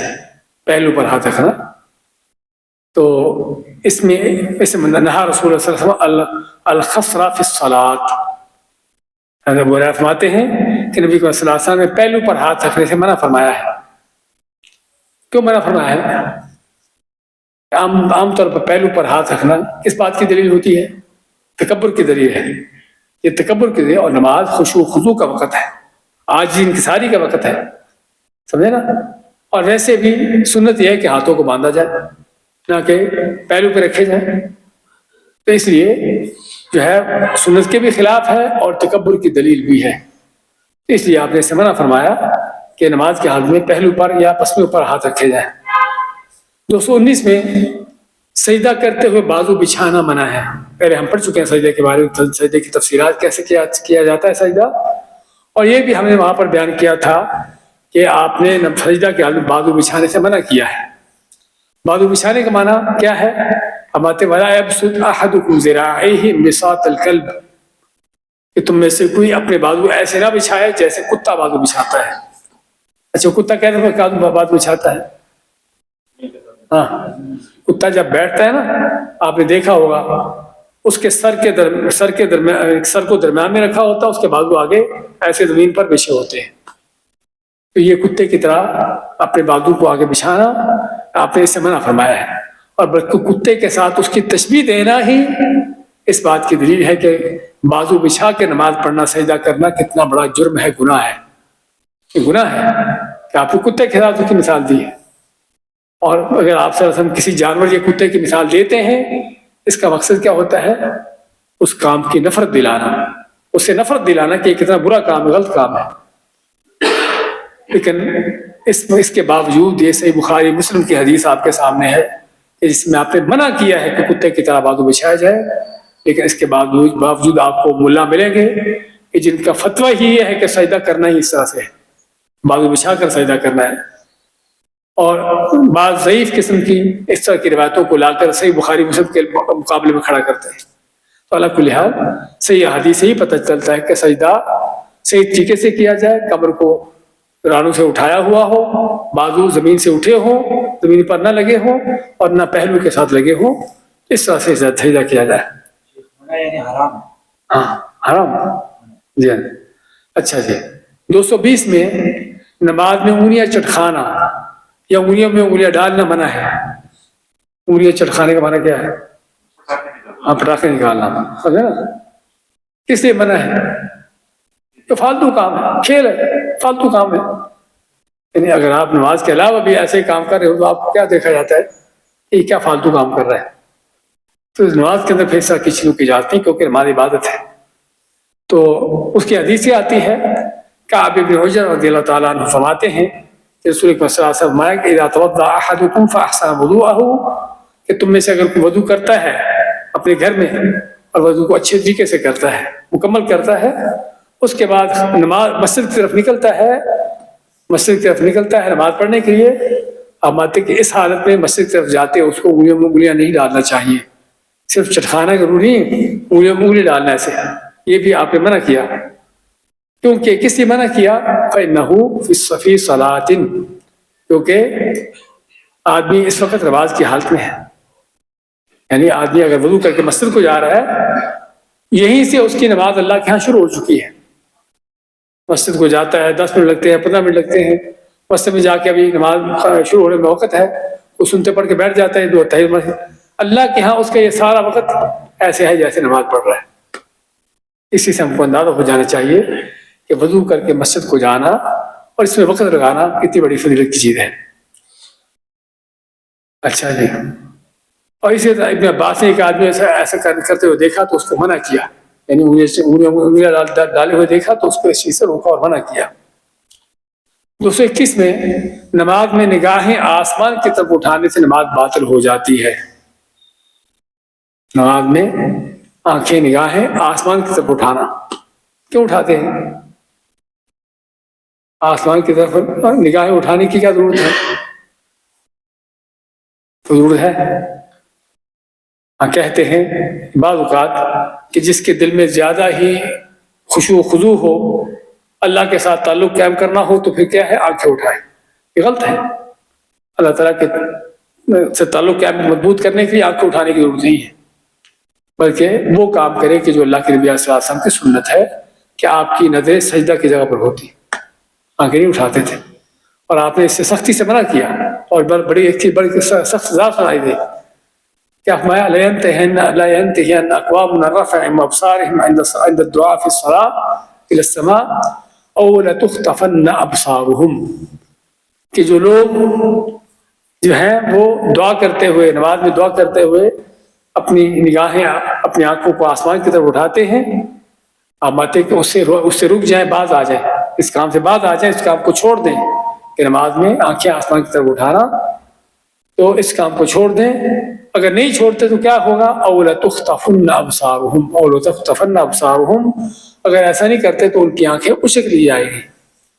پہلو پر ہاتھ رکھنا. تو اس میں نہا رسول اللہ صلی اللہ علیہ وسلم الخصرہ فی الصلاۃ. ابو ہریرہ فرماتے ہیں کہ نبی صلی اللہ علیہ وسلم نے پہلو پر ہاتھ رکھنے سے منع فرمایا ہے. کیوں منع فرمایا ہے؟ عام طور پر پہلو پر ہاتھ رکھنا کس بات کی دلیل ہوتی ہے؟ تکبر کی دلیل ہے. یہ تکبر کی دلیل. اور نماز خشوع خضوع کا وقت ہے، عاجزی انکساری کا وقت ہے، سمجھے نا. اور ویسے بھی سنت یہ ہے کہ ہاتھوں کو باندھا جائے، نہ کہ پہلو پہ رکھے جائیں. تو اس لیے جو ہے سنت کے بھی خلاف ہے اور تکبر کی دلیل بھی ہے. اس لیے آپ نے اسے منع فرمایا کہ نماز کے حالت میں پہلو پر یا پسموں پر ہاتھ رکھے جائیں. 219 میں سجدہ کرتے ہوئے بازو بچھانا منع ہے. پہلے ہم پڑھ چکے ہیں سجدے کے بارے میں، سجدے کی تفصیلات کیسے کیا جاتا ہے سجدہ. اور یہ بھی ہم نے وہاں پر بیان کیا تھا کہ آپ نے سجدہ کے حالت میں بازو بچھانے سے منع کیا ہے. بازو بچھانے کا معنی کیا ہے؟ ہمارے ولا یبسط احدکم ذراعیہ بساط الکلب، کہ تم میں سے کوئی اپنے بازو ایسے نہ بچھائے جیسے کتا بازو بچھاتا ہے. اچھا کتا کیسے بازو بچھاتا ہے؟ ہاں، کتا جب بیٹھتا ہے نا، آپ نے دیکھا ہوگا اس کے سر کو درمیان میں رکھا ہوتا ہے، اس کے بازو آگے ایسے زمین پر بچھے ہوتے ہیں. تو یہ کتے کی طرح اپنے بازو کو آگے بچھانا آپ نے اس سے منع فرمایا ہے. اور بلکہ کتے کے ساتھ اس کی تشبیہ دینا ہی اس بات کی دلیل ہے کہ بازو بچھا کے نماز پڑھنا، سجدہ کرنا کتنا بڑا جرم ہے، گناہ ہے. یہ گناہ ہے کہ آپ کو کتے کے ساتھ اس کی مثال دی ہے. اور اگر آپ صلی اللہ علیہ وسلم کسی جانور یا کتے کی مثال دیتے ہیں، اس کا مقصد کیا ہوتا ہے؟ اس کام کی نفرت دلانا، اس سے نفرت دلانا کہ یہ کتنا برا کام ہے، غلط کام ہے. لیکن اس کے باوجود یہ صحیح بخاری مسلم کی حدیث آپ کے سامنے ہے کہ جس میں آپ نے منع کیا ہے کہ کتے کی طرح بازو بچھایا جائے، لیکن اس کے باوجود آپ کو ملا ملیں گے کہ جن کا فتویٰ ہی یہ ہے کہ سجدہ کرنا ہی اس طرح سے ہے، بازو بچھا کر سجدہ کرنا ہے. اور بعض ضعیف قسم کی اس طرح کی روایتوں کو لا کر صحیح بخاری مسلم کے مقابلے میں کھڑا کرتے ہیں. تو اللہ کل حال صحیح حدیث سے ہی پتہ چلتا ہے کہ سجدہ صحیح طریقے سے کیا جائے، کمر کو رانوں سے اٹھایا ہوا ہو، بازو زمین سے اٹھے ہوں، زمین پر نہ لگے ہوں اور نہ پہلو کے ساتھ لگے ہوں، اس طرح سے سجدہ کیا جائے. ہاں حرام. جی اچھا جی. 220 میں نماز میں انگلیاں چٹکانا یا انگلیوں میں انگلیاں ڈالنا منع ہے. انگلیاں چٹکانے کا معنی کیا ہے؟ ہاں، پٹاخے نکالنا، سمجھے نا. کس لیے منع ہے؟ تو فالتو کام ہے، کھیل ہے، فالتو کام ہے. یعنی اگر آپ نماز کے علاوہ بھی ایسے کام کر رہے ہو تو آپ کو کیا دیکھا جاتا ہے کہ یہ کیا فالتو کام کر رہا ہے. تو نماز کے اندر پھر ایسا کسی کو کی جاتی ہے کیونکہ ہماری عبادت ہے. تو اس کی حدیث سے آتی ہے کہ کعب بن عجر رضی اللہ تعالیٰ عنہ فرماتے ہیں کہ رسول اکرم صلی اللہ علیہ وسلم فرمایا کہ اذا توضأ احدکم فاحسن وضوءه، کہ تم میں سے اگر کوئی وضو کرتا ہے اپنے گھر میں اور وضو کو اچھے طریقے سے کرتا ہے، مکمل کرتا ہے، اس کے بعد نماز مسجد کی طرف نکلتا ہے نماز پڑھنے کے لیے، آپ مانتے کہ اس حالت میں مسجد کی طرف جاتے اس کو انگلیوں میں انگلیاں نہیں ڈالنا چاہیے. صرف چٹکانا ضروری نہیں، انگلیوں میں انگلی ڈالنا ایسے، یہ بھی آپ نے منع کیا. کیونکہ کس لیے منع کیا؟ فَإِنَّهُ فِي الصَّفِي صَلَاةٍ، کیونکہ آدمی اس وقت نماز کی حالت میں ہے. یعنی آدمی اگر وضو کر کے مسجد کو جا رہا ہے، یہیں سے اس کی نماز اللہ کے ہاں شروع ہو چکی ہے. مسجد کو جاتا ہے، 10 منٹ لگتے ہیں، 15 منٹ لگتے ہیں، مسجد میں جا کے ابھی نماز شروع ہونے میں وقت ہے، وہ سنتے پڑھ کے بیٹھ جاتا ہے، دو تحیہ. اللہ کے ہاں اس کا یہ سارا وقت ایسے ہے جیسے نماز پڑھ رہا ہے. اسی سے ہم کو اندازہ ہو جانا چاہیے کہ وضو کر کے مسجد کو جانا اور اس میں وقت لگانا کتنی بڑی فضیلت کی چیز ہے. اچھا جی. اور اسی طرح ابن عباس نے ایک آدمی ایسا کرتے ہوئے دیکھا تو اس کو منع کیا، یعنی انگلیاں ڈالے ہوئے دیکھا تو اس کو اس چیز سے روکا اور منع کیا. 221 میں نماز میں نگاہیں آسمان کی طرف اٹھانے سے نماز باطل ہو جاتی ہے. نماز میں آنکھیں نگاہیں آسمان کی طرف اٹھانا، کیوں اٹھاتے ہیں؟ آسمان کی طرف نگاہیں اٹھانے کی کیا ضرورت ہے؟ ضرورت ہے. کہتے ہیں بعض اوقات کہ جس کے دل میں زیادہ ہی خشوع و خضوع ہو، اللہ کے ساتھ تعلق قائم کرنا ہو، تو پھر کیا ہے؟ آنکھیں اٹھائے. یہ غلط ہے. اللہ تعالیٰ کے سے تعلق قائم مضبوط کرنے کے لیے آنکھیں اٹھانے کی ضرورت نہیں ہے، بلکہ وہ کام کرے کہ جو اللہ کے نبی صلی اللہ علیہ وسلم کی سنت ہے کہ آپ کی نظریں سجدہ کی جگہ پر ہوتی، آنکھیں نہیں اٹھاتے تھے. اور آپ نے اس سے سختی سے منع کیا. اور بڑی ایک چیز بڑی سخت سزا سنائی دی کیا فرمایا لا ينتهين اقوام من رفع ابصارهم عند الدعاء في الصلاة الى السماء او لتخطفن ابصارهم، کہ جو لوگ جو ہیں وہ دعا کرتے ہوئے، نماز میں دعا کرتے ہوئے اپنی نگاہیں اپنی آنکھوں کو آسمان کی طرف اٹھاتے ہیں، آپ ماتے کہ اس سے رک جائیں، باز آ جائیں، اس کام سے باز آ جائیں، اس کام کو چھوڑ دیں کہ نماز میں آنکھیں آسمان کی طرف اٹھانا، تو اس کام کو چھوڑ دیں۔ اگر نہیں چھوڑتے تو کیا ہوگا؟ او لتخطفن ابصارهم، او لتخطفن ابصارهم، اگر ایسا نہیں کرتے تو ان کی آنکھیں اچک لی جائیں گی۔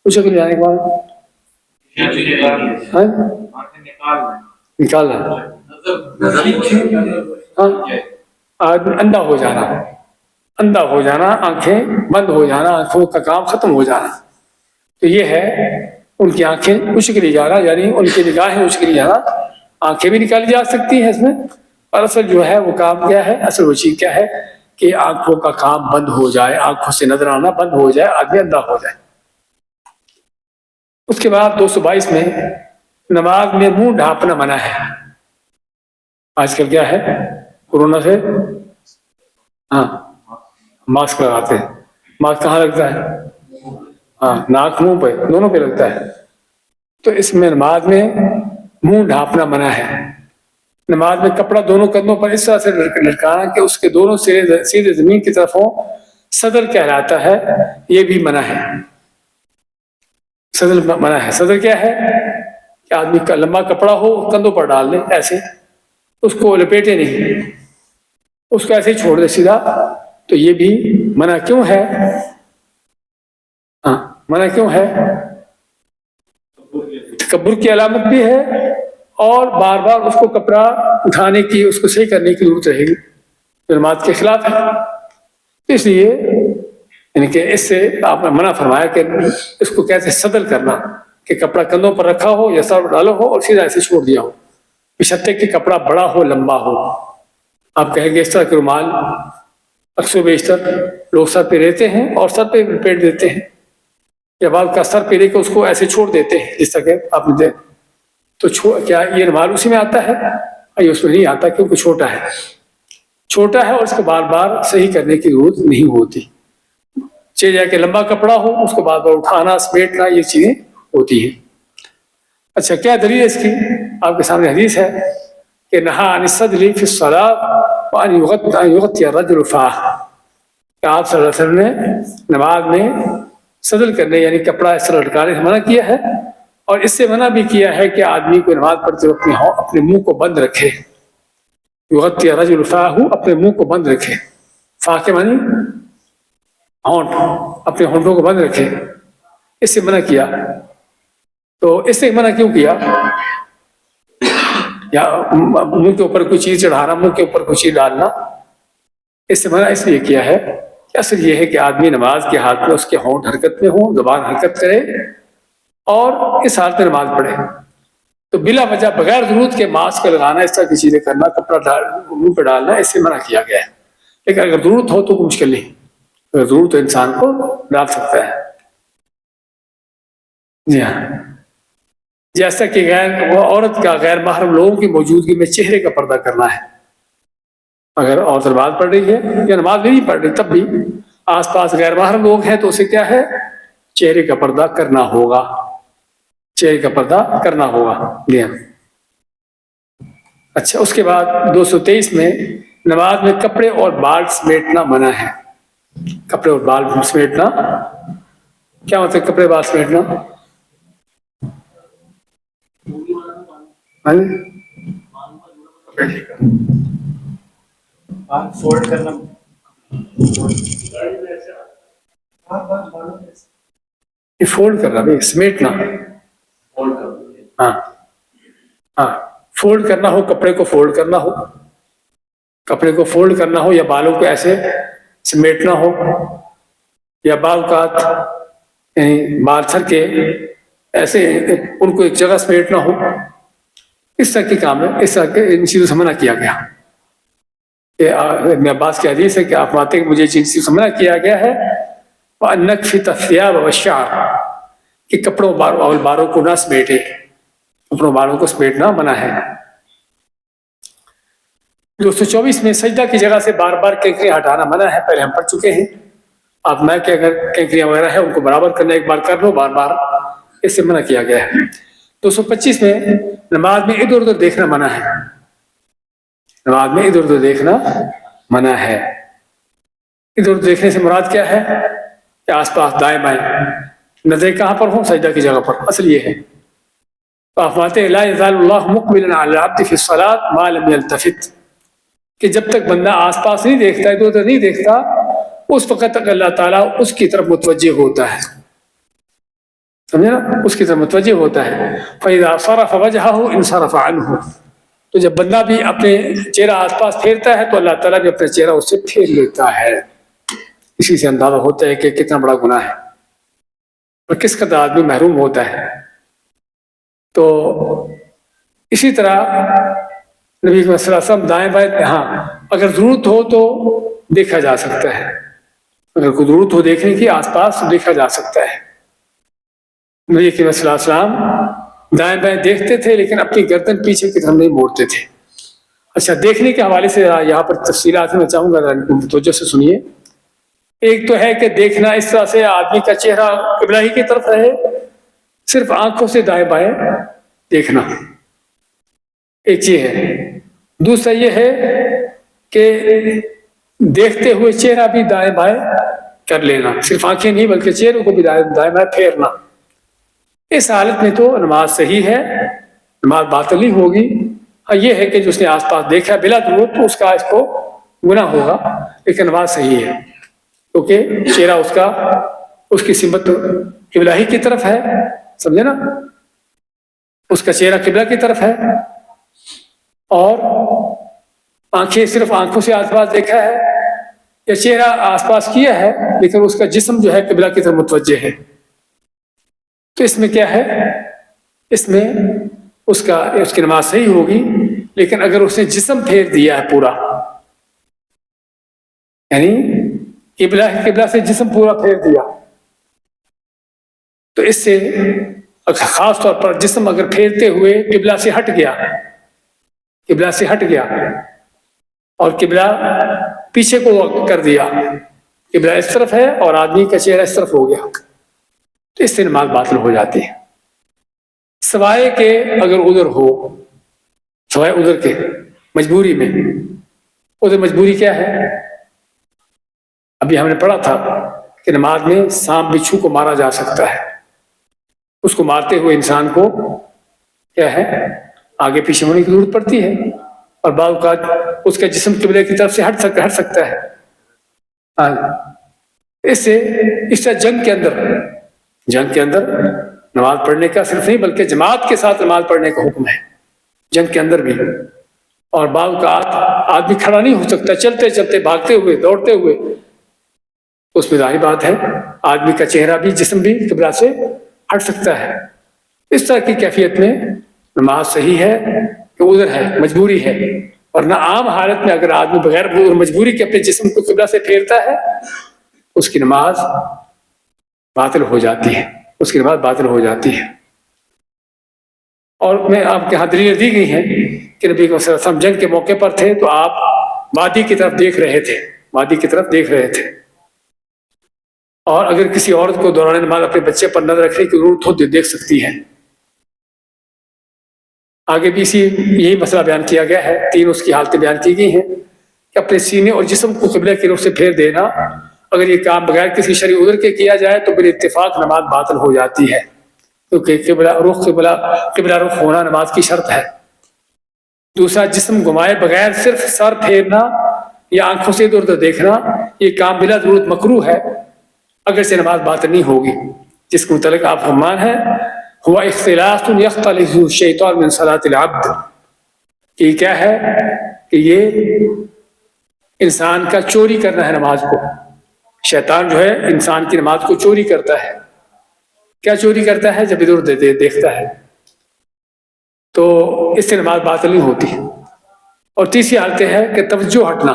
اچک لی جانے کے بعد نکالنا، آدمی اندھا ہو جانا، اندھا ہو جانا، آنکھیں بند ہو جانا، آنکھوں کا کام ختم ہو جانا، تو یہ ہے ان کی آنکھیں اچک لی جانا، یعنی ان کی نگاہیں اچک لی جانا۔ آنکھیں بھی نکالی جا سکتی ہیں اس میں، اور اصل جو ہے وہ کام کیا ہے، اصل وہ چیز کیا ہے کہ آنکھوں کا کام بند ہو جائے، آنکھوں سے نظر آنا بند ہو جائے، آدمی اندھا ہو جائے۔ اس کے بعد 222 میں نماز میں منہ ڈھانپنا منع ہے۔ آج کل کیا ہے، کورونا سے ماسک لگاتے ہیں، ماسک کہاں لگتا ہے؟ ناک منہ پہ، دونوں پہ لگتا ہے۔ تو اس میں نماز میں منہ ڈھانپنا منع ہے۔ نماز میں کپڑا دونوں کندھوں پر اس طرح سے لٹکانا کہ اس کے دونوں سرے سیدھے زمین کی طرف ہوں، صدر کہلاتا ہے، یہ بھی منع ہے۔ صدر منع ہے۔ صدر کیا ہے کہ آدمی کا لمبا کپڑا ہو، کندھوں پر ڈال لے، ایسے اس کو لپیٹے نہیں، اس کو ایسے ہی چھوڑ دے سیدھا، تو یہ بھی منع کیوں ہے؟ منع کیوں ہے؟ تکبر کی علامت بھی ہے، اور بار بار اس کو کپڑا اٹھانے کی، اس کو صحیح کرنے کی ضرورت رہے گی، جو نماز کے خلاف ہے۔ اس لیے یعنی کہ اس سے آپ نے منع فرمایا کہ اس کو کیسے صدر کرنا، کہ کپڑا کندھوں پر رکھا ہو یا سر ڈالو ہو اور سیدھا ایسے چھوڑ دیا ہو، بشرطے کہ کپڑا بڑا ہو، لمبا ہو۔ آپ کہیں گے اس طرح کے رومال اکثر بیشتر لوگ سر پہ لیتے ہیں اور سر پہ لپیٹ دیتے ہیں، یا بعض کا سر پہ لے کے اس کو ایسے چھوڑ دیتے ہیں، جس طرح کہ آپ نے تو کیا یہ رومال اسی میں آتا ہے؟ یہ اس میں نہیں آتا، کیونکہ چھوٹا ہے، چھوٹا ہے، اور اس کو بار بار صحیح کرنے کی ضرورت نہیں ہوتی۔ چاہے جا کے لمبا کپڑا ہو، اس کو بار بار اٹھانا، سمیٹنا، یہ چیزیں ہوتی ہیں۔ اچھا، کیا دلیل ہے اس کی؟ آپ کے سامنے حدیث ہے کہ نہا عن الصدر فی الصلاۃ وان یغطی الرجل فاہ، کہ آپ صلی اللہ علیہ وسلم نے نماز میں صدر کرنے یعنی کپڑا اس طرح لٹکانے سے منع کیا ہے، اور اس سے منع بھی کیا ہے کہ آدمی کو نماز پڑھتے ہوئے اپنے منہ کو بند رکھے، یغطی الرجل فاہ، اپنے منہ کو بند رکھے، فاہ کے معنی ہونٹ، اپنے ہونٹوں کو بند رکھے، اس سے منع کیا۔ تو اس سے منع کیوں کیا؟ یا منہ کے اوپر کوئی چیز چڑھانا، منہ کے اوپر کوئی چیز ڈالنا، اس سے منع اس لیے کیا ہے کہ اصل یہ ہے کہ آدمی نماز کے حالت میں اس کے ہونٹ حرکت میں ہوں، زبان حرکت کرے، اور اس حالت میں نماز پڑھے۔ تو بلا وجہ بغیر ضرورت کے ماسک لگانا، اس طرح کی چیزیں کرنا، کپڑا منہ پہ ڈالنا، اس سے منع کیا گیا ہے۔ لیکن اگر ضرورت ہو تو کوئی مشکل نہیں، اگر ضرورت تو انسان کو ڈال سکتا ہے۔ جی ہاں، جیسا کہ عورت کا غیر محرم لوگوں کی موجودگی میں چہرے کا پردہ کرنا ہے۔ اگر عورت نماز پڑھ رہی ہے یا نماز نہیں پڑھ رہی، تب بھی آس پاس غیر محرم لوگ ہیں تو اسے کیا ہے، چہرے کا پردہ کرنا ہوگا، چہرے کا پردہ کرنا ہوگا۔ جی ہاں۔ اچھا، اس کے بعد 223 میں نماز میں کپڑے اور بال سمیٹنا منع ہے۔ کپڑے اور بال سمیٹنا کیا مطلب؟ کپڑے بال سمیٹنا فولڈ کرنا، فولڈ کرنا بھائی، سمیٹنا، ہاں ہاں، فولڈ کرنا ہو، کپڑے کو فولڈ کرنا ہو، کپڑے کو فولڈ کرنا ہو، یا بالوں کو ایسے سمیٹنا ہو، یا بال اوقات یعنی بال سر کے ایسے ان کو ایک جگہ سمیٹنا ہو، اس طرح کے کام ہے، اس طرح کے ان چیزوں سے منع کیا گیا۔ ابن عباس کی حدیث ہے کہ آپ مانتے ہیں کہ مجھے جن چیزوں سے منع کیا گیا ہے، وَأَنَّكْفِتَ الثِّيَابَ وَالشَّعْرَ، کہ کپڑوں اور بالوں کو نہ سمیٹے، کپڑوں بالوں کو سمیٹنا منع ہے۔ 224 میں سجدہ کی جگہ سے بار بار کینکریاں ہٹانا منع ہے، پہلے ہم پڑھ چکے ہیں۔ آپ نہ کہ اگر کینکریاں وغیرہ ہیں ان کو برابر کرنا، ایک بار کر لو، بار بار اس سے منع کیا گیا ہے۔ 225 میں نماز میں ادھر ادھر دیکھنا منع ہے، نماز میں ادھر ادھر دیکھنا منع ہے۔ ادھر ادھر دیکھنے سے مراد کیا ہے کہ آس پاس دائیں بائیں نظریں کہاں پر ہوں؟ سجدہ کی جگہ پر۔ اصل یہ ہے، تو آپ فرماتے ہیں لا یزال اللہ مقبلا علی العبد فی الصلاۃ ما لم یلتفت، کہ جب تک بندہ آس پاس نہیں دیکھتا، ادھر ادھر نہیں دیکھتا، اس وقت تک اللہ تعالیٰ اس کی طرف متوجہ ہوتا ہے، سمجھے نا؟ اس کی طرف متوجہ ہوتا ہے۔ فَإِذَا صَرَفَ وَجْهَهُ انصرف عنه، تو جب بندہ بھی اپنے چہرہ آس پاس پھیرتا ہے تو اللہ تعالیٰ بھی اپنا چہرہ اس سے پھیر لیتا ہے۔ اسی سے اندازہ ہوتا ہے کہ کتنا بڑا گناہ ہے اور کس قدر آدمی محروم ہوتا ہے۔ تو اسی طرح نبی صلی اللہ علیہ وسلم دائیں بائیں، ہاں اگر ضرورت ہو تو دیکھا جا سکتا ہے، اگر کوئی ضرورت ہو دیکھنے کی آس پاس تو دیکھا جا سکتا ہے۔ نبی صلی اللہ علیہ وسلم دائیں بائیں دیکھتے تھے لیکن اپنی گردن پیچھے کی طرف نہیں موڑتے تھے۔ اچھا، دیکھنے کے حوالے سے یہاں پر تفصیلات میں چاہوں گا توجہ سے سنیے۔ ایک تو ہے کہ دیکھنا اس طرح سے آدمی کا چہرہ قبلہ ہی کی طرف رہے، صرف آنکھوں سے دائیں بائیں دیکھنا، ایک چیز ہے۔ دوسرا یہ ہے کہ دیکھتے ہوئے چہرہ بھی دائیں بائیں کر لینا، صرف آنکھیں نہیں بلکہ چہرے کو بھی دائیں بائیں پھیرنا۔ اس حالت میں تو نماز صحیح ہے، نماز باطل نہیں ہوگی۔ ہاں یہ ہے کہ جس نے آس پاس دیکھا بلا ضرورت تو اس کا اس کو گناہ ہوگا، لیکن نماز صحیح ہے کیونکہ چہرہ اس کا، اس کی سمت قبلہ ہی کی طرف ہے، سمجھے نا؟ اس کا چہرہ قبلہ کی طرف ہے، اور آنکھیں صرف آنکھوں سے آس پاس دیکھا ہے یا چہرہ آس پاس کیا ہے لیکن اس کا جسم جو ہے قبلہ کی طرف متوجہ ہے، تو اس میں کیا ہے؟ اس میں اس کی نماز صحیح ہوگی۔ لیکن اگر اس نے جسم پھیر دیا ہے پورا، یعنی قبلہ سے جسم پورا پھیر دیا، تو اس سے خاص طور پر جسم اگر پھیرتے ہوئے قبلہ سے ہٹ گیا اور قبلہ پیچھے کو کر دیا، قبلہ اس طرف ہے اور آدمی کا چہرہ اس طرف ہو گیا، تو اس سے نماز باطل ہو جاتی ہے۔ سوائے کہ اگر ادھر ہو، سوائے ادھر کے مجبوری میں، ادھر مجبوری کیا ہے؟ ابھی ہم نے پڑھا تھا کہ نماز میں سانپ بچھو کو مارا جا سکتا ہے، اس کو مارتے ہوئے انسان کو کیا ہے؟ آگے پیچھے ہونے کی ضرورت پڑتی ہے، اور بعض اوقات اس کا جسم قبلے کی طرف سے ہٹ سکتا ہے۔ اس سے جنگ کے اندر نماز پڑھنے کا صرف نہیں بلکہ جماعت کے ساتھ نماز پڑھنے کا حکم ہے، جنگ کے اندر بھی۔ اور بعض اوقات آدمی کھڑا نہیں ہو سکتا، چلتے چلتے، بھاگتے ہوئے، دوڑتے ہوئے، اس میں ظاہر بات ہے آدمی کا چہرہ بھی، جسم بھی قبلہ سے ہٹ سکتا ہے۔ اس طرح کی کیفیت میں نماز صحیح ہے کہ ادھر ہے، مجبوری ہے، ورنہ عام حالت میں اگر آدمی بغیر مجبوری کے اپنے جسم کو قبلہ سے پھیرتا ہے اس کی نماز باطل ہو جاتی ہے، اور میں آپ کے ہاں دلیل دی گئی ہیں کہ نبی صلی اللہ علیہ وسلم جنگ کے موقع پر تھے تو آپ وادی کی طرف دیکھ رہے تھے، اور اگر کسی عورت کو دوران نماز اپنے بچے پر نظر رکھنے کی ضرورت ہو تو دیکھ سکتی ہے۔ آگے بھی یہی مسئلہ بیان کیا گیا ہے، 3 اس کی حالتیں بیان کی گئی ہیں کہ اپنے سینے اور جسم کو قبلہ کی رخ سے پھیر دینا، اگر یہ کام بغیر کسی شرعی عذر کے کیا جائے تو بالاتفاق نماز باطل ہو جاتی ہے، کیونکہ قبلہ رخ ہونا نماز کی شرط ہے۔ دوسرا، جسم گھمائے بغیر صرف سر پھیرنا یا آنکھوں سے ادھر ادھر دیکھنا، یہ کام بلا ضرورت مکروہ ہے، اگر سے نماز باطل نہیں ہوگی، جس کے متعلق آپ فرمان ہے ہوا اختلاف یختلف الشیطان من صلاۃ العبد، یہ کیا ہے کہ یہ انسان کا چوری کرنا ہے نماز کو۔ شیطان جو ہے انسان کی نماز کو چوری کرتا ہے۔ کیا چوری کرتا ہے؟ جب ادھر ادھر دیکھتا ہے، تو اس سے نماز باطل نہیں ہوتی۔ اور تیسری حالت ہے کہ توجہ ہٹنا،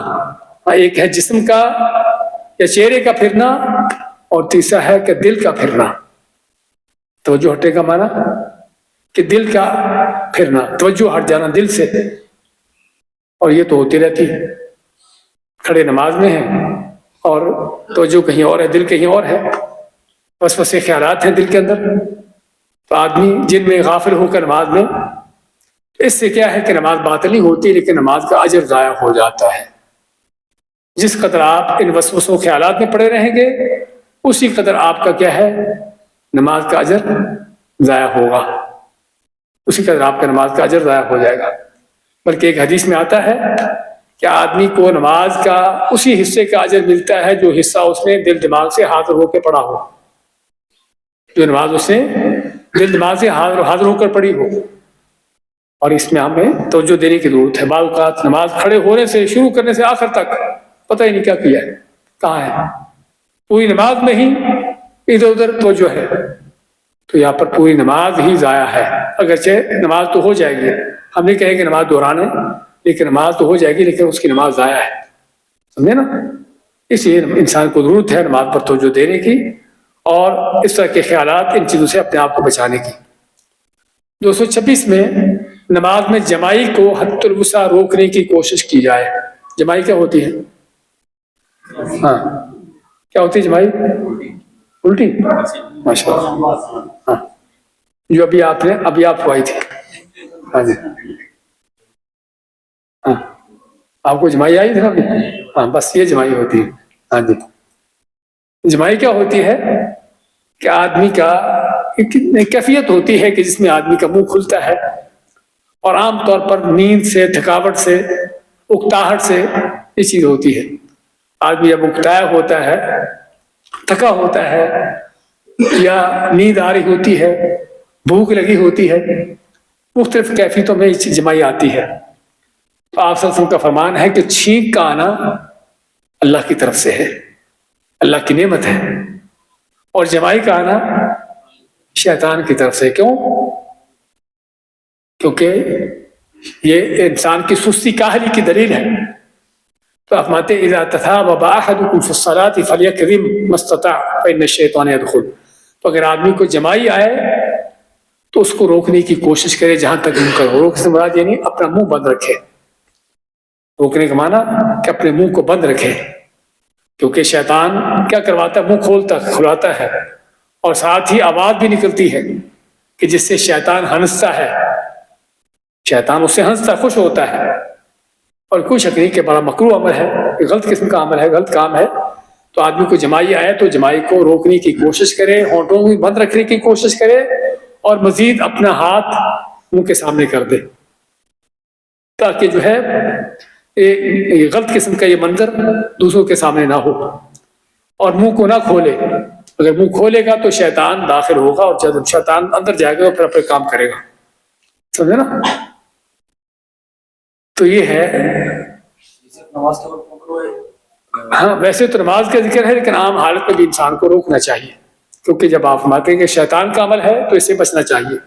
ایک ہے جسم کا یا چہرے کا پھرنا، اور تیسرا ہے کہ دل کا پھرنا۔ توجہ ہٹنے کا معنی کہ دل کا پھرنا، توجہ ہٹ جانا دل سے، اور یہ تو ہوتی رہتی ہے، کھڑے نماز میں ہیں اور توجہ کہیں اور ہے، دل کہیں اور ہے، وسوسے خیالات ہیں دل کے اندر. تو آدمی جن میں غافل ہو کر نماز میں، اس سے کیا ہے کہ نماز باطل نہیں ہوتی لیکن نماز کا اجر ضائع ہو جاتا ہے. جس قدر آپ ان وسوسوں خیالات میں پڑے رہیں گے اسی قدر آپ کا کیا ہے، نماز کا اجر ضائع ہوگا، اسی قدر آپ کا نماز کا اجر ضائع ہو جائے گا. بلکہ ایک حدیث میں آتا ہے کہ آدمی کو نماز کا اسی حصے کا اجر ملتا ہے جو حصہ اس نے دل دماغ سے حاضر ہو کے پڑھا ہو، جو نماز اس نے دل دماغ سے حاضر ہو کر پڑھی ہو. اور اس میں ہمیں توجہ دینے کی ضرورت ہے. بعض اوقات نماز کھڑے ہونے سے شروع کرنے سے آخر تک پتہ ہی نہیں کیا کیا ہے، کہاں ہے، پوری نماز میں ہی ادھر ادھر توجہ ہے، تو یہاں پر پوری نماز ہی ضائع ہے. اگرچہ نماز تو ہو جائے گی، ہم نہیں کہیں کہ نماز دوران ہے، لیکن نماز تو ہو جائے گی لیکن اس کی نماز ضائع ہے، سمجھے نا. اس لیے انسان کو ضرورت ہے نماز پر توجہ دینے کی اور اس طرح کے خیالات، ان چیزوں سے اپنے آپ کو بچانے کی. 226 میں نماز میں جمائی کو حد الوسع روکنے کی کوشش کی جائے. جمائی کیا ہوتی ہے؟ ہاں کیا ہوتی ہے جمائی؟ الٹی. ماشاء اللہ. ہاں جو ابھی آپ آئی تھی. ہاں جی ہاں آپ کو جمائی آئی تھی نا ابھی؟ ہاں بس یہ جمائی ہوتی ہے. ہاں جی جمائی کیا ہوتی ہے کہ آدمی کا ایک کیفیت ہوتی ہے کہ جس میں آدمی کا منہ کھلتا ہے اور عام طور پر نیند سے، تھکاوٹ سے، اکتاہٹ سے یہ چیز ہوتی ہے. آدمی جب اکتایا ہوتا ہے، تھکا ہوتا ہے یا نیند آ رہی ہوتی ہے، بھوک لگی ہوتی ہے، مختلف کیفیتوں میں یہ چیز جمائی آتی ہے. تو آپ صلی اللہ علیہ وسلم کا فرمان ہے کہ چھینک کا آنا اللہ کی طرف سے ہے، اللہ کی نعمت ہے، اور جمائی کا آنا شیطان کی طرف سے. کیوں؟ کیونکہ یہ انسان کی سستی کاہلی کی دلیل ہے. تو آپ ماتے اذا تثابب احدكم في الصلاة فليكرم ما استطاع فإن الشيطان يدخل. تو اگر آدمی کو جمائی آئے تو اس کو روکنے کی کوشش کرے جہاں تک ممکن ہو. روک سے مراد یعنی اپنا منہ بند رکھے. روکنے کا معنی کہ اپنے منہ کو بند رکھے، کیونکہ شیطان کیا کرواتا ہے، منہ کھلاتا ہے اور ساتھ ہی آواز بھی نکلتی ہے کہ جس سے شیطان ہنستا ہے. شیطان اس سے ہنستا، خوش ہوتا ہے. اور کوئی شک نہیں کہ بڑا مکروہ عمل ہے، غلط قسم کا عمل ہے، غلط کام ہے. تو آدمی کو جمائی آئے تو جمائی کو روکنے کی کوشش کرے، ہونٹوں کو بند رکھنے کی کوشش کرے اور مزید اپنا ہاتھ منہ کے سامنے کر دے، تاکہ جو ہے یہ غلط قسم کا یہ منظر دوسروں کے سامنے نہ ہو. اور منہ کو نہ کھولے. اگر منہ کھولے گا تو شیطان داخل ہوگا اور جب شیطان اندر جائے گا تو پھر اپنے کام کرے گا. سمجھے نا؟ تو یہ ہے. ہاں ویسے تو نماز کا ذکر ہے لیکن عام حالت میں بھی انسان کو روکنا چاہیے، کیونکہ جب آپ فرماتے ہیں کہ شیطان کا عمل ہے تو اس سے بچنا چاہیے.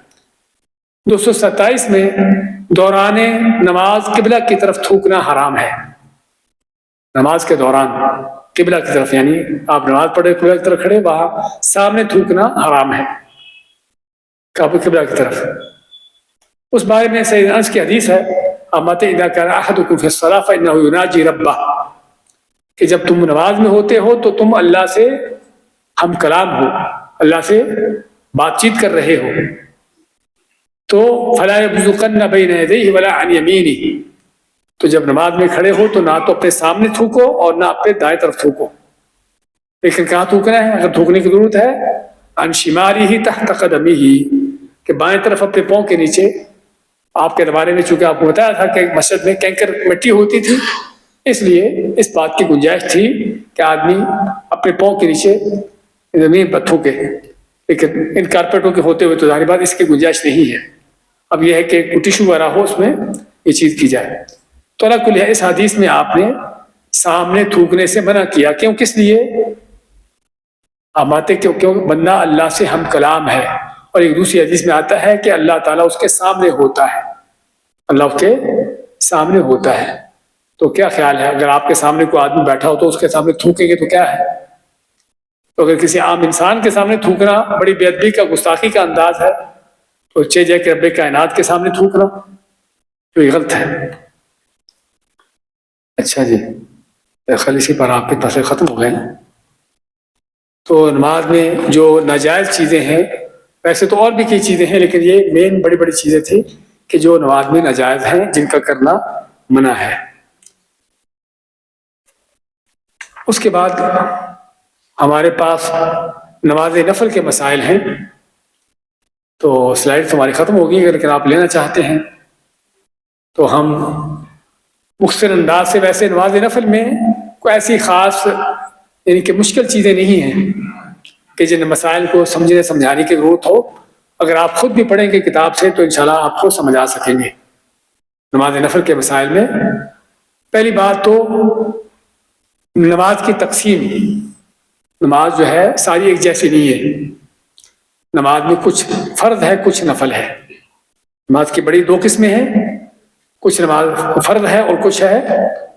227 میں دوران نماز قبلہ کی طرف تھوکنا حرام ہے. نماز کے دوران قبلہ کی طرف، یعنی آپ نماز پڑھے قبلہ کی طرف کھڑے، وہاں سامنے تھوکنا حرام ہے قبلہ کی طرف. اس بارے میں سیدنا انس کی حدیث ہے امت اذا كان احدكم في الصلاه فانه يناجي ربه، کہ جب تم نماز میں ہوتے ہو تو تم اللہ سے ہم کلام ہو، اللہ سے بات چیت کر رہے ہو. تو فلا يبزقن بين يديه ولا عن يمينه، تو جب نماز میں کھڑے ہو تو نہ تو اپنے سامنے تھوکو اور نہ اپنے دائیں طرف تھوکو. لیکن کہاں تھوکنا ہے اگر تھوکنے کی ضرورت ہے؟ عن شماله تحت قدمه، کہ بائیں طرف اپنے پاؤں کے نیچے. آپ کے بارے میں چونکہ آپ کو بتایا تھا کہ مسجد میں کینکر مٹی ہوتی تھی، اس لیے اس بات کی گنجائش تھی کہ آدمی اپنے پاؤں کے نیچے زمین پر تھوکے، لیکن ان کارپیٹوں کے ہوتے ہوئے تو ظاہر بات اس کی گنجائش نہیں ہے. اب یہ ہے کہ ٹیشو وغیرہ ہو اس میں یہ چیز کی جائے. تو اللہ کل ہے اس حدیث میں آپ نے سامنے تھوکنے سے منع کیا. کیوں؟ کس لیے؟ آپ آتے کیوں بندہ اللہ سے ہم کلام ہے، اور ایک دوسری حدیث میں آتا ہے کہ اللہ تعالیٰ اس کے سامنے ہوتا ہے، اللہ اس کے سامنے ہوتا ہے. تو کیا خیال ہے اگر آپ کے سامنے کوئی آدمی بیٹھا ہو تو اس کے سامنے تھوکیں گے تو کیا ہے؟ تو اگر کسی عام انسان کے سامنے تھوکنا بڑی بے ادبی کا، گستاخی کا انداز ہے، تو چے جائے کہ رب کائنات کے سامنے تھوکنا تو یہ غلط ہے. اچھا جی، خل اسی پر آپ کے مسئلے ختم ہو گئے نا. تو نماز میں جو ناجائز چیزیں ہیں، ویسے تو اور بھی کئی چیزیں ہیں لیکن یہ مین بڑی بڑی چیزیں تھیں کہ جو نماز میں ناجائز ہیں، جن کا کرنا منع ہے. اس کے بعد ہمارے پاس نماز نفل کے مسائل ہیں. تو سلائڈ ہماری ختم ہوگی، لیکن آپ لینا چاہتے ہیں تو ہم مختصر انداز سے. ویسے نماز نفل میں کوئی ایسی خاص یعنی کہ مشکل چیزیں نہیں ہیں کہ جن مسائل کو سمجھنے سمجھانے کی ضرورت ہو. اگر آپ خود بھی پڑھیں گے کتاب سے تو انشاءاللہ آپ کو سمجھا سکیں گے. نماز نفل کے مسائل میں پہلی بات تو نماز کی تقسیم. نماز جو ہے ساری ایک جیسی نہیں ہے. نماز میں کچھ فرض ہے، کچھ نفل ہے. نماز کی بڑی دو قسمیں ہیں، کچھ نماز فرض ہے اور کچھ ہے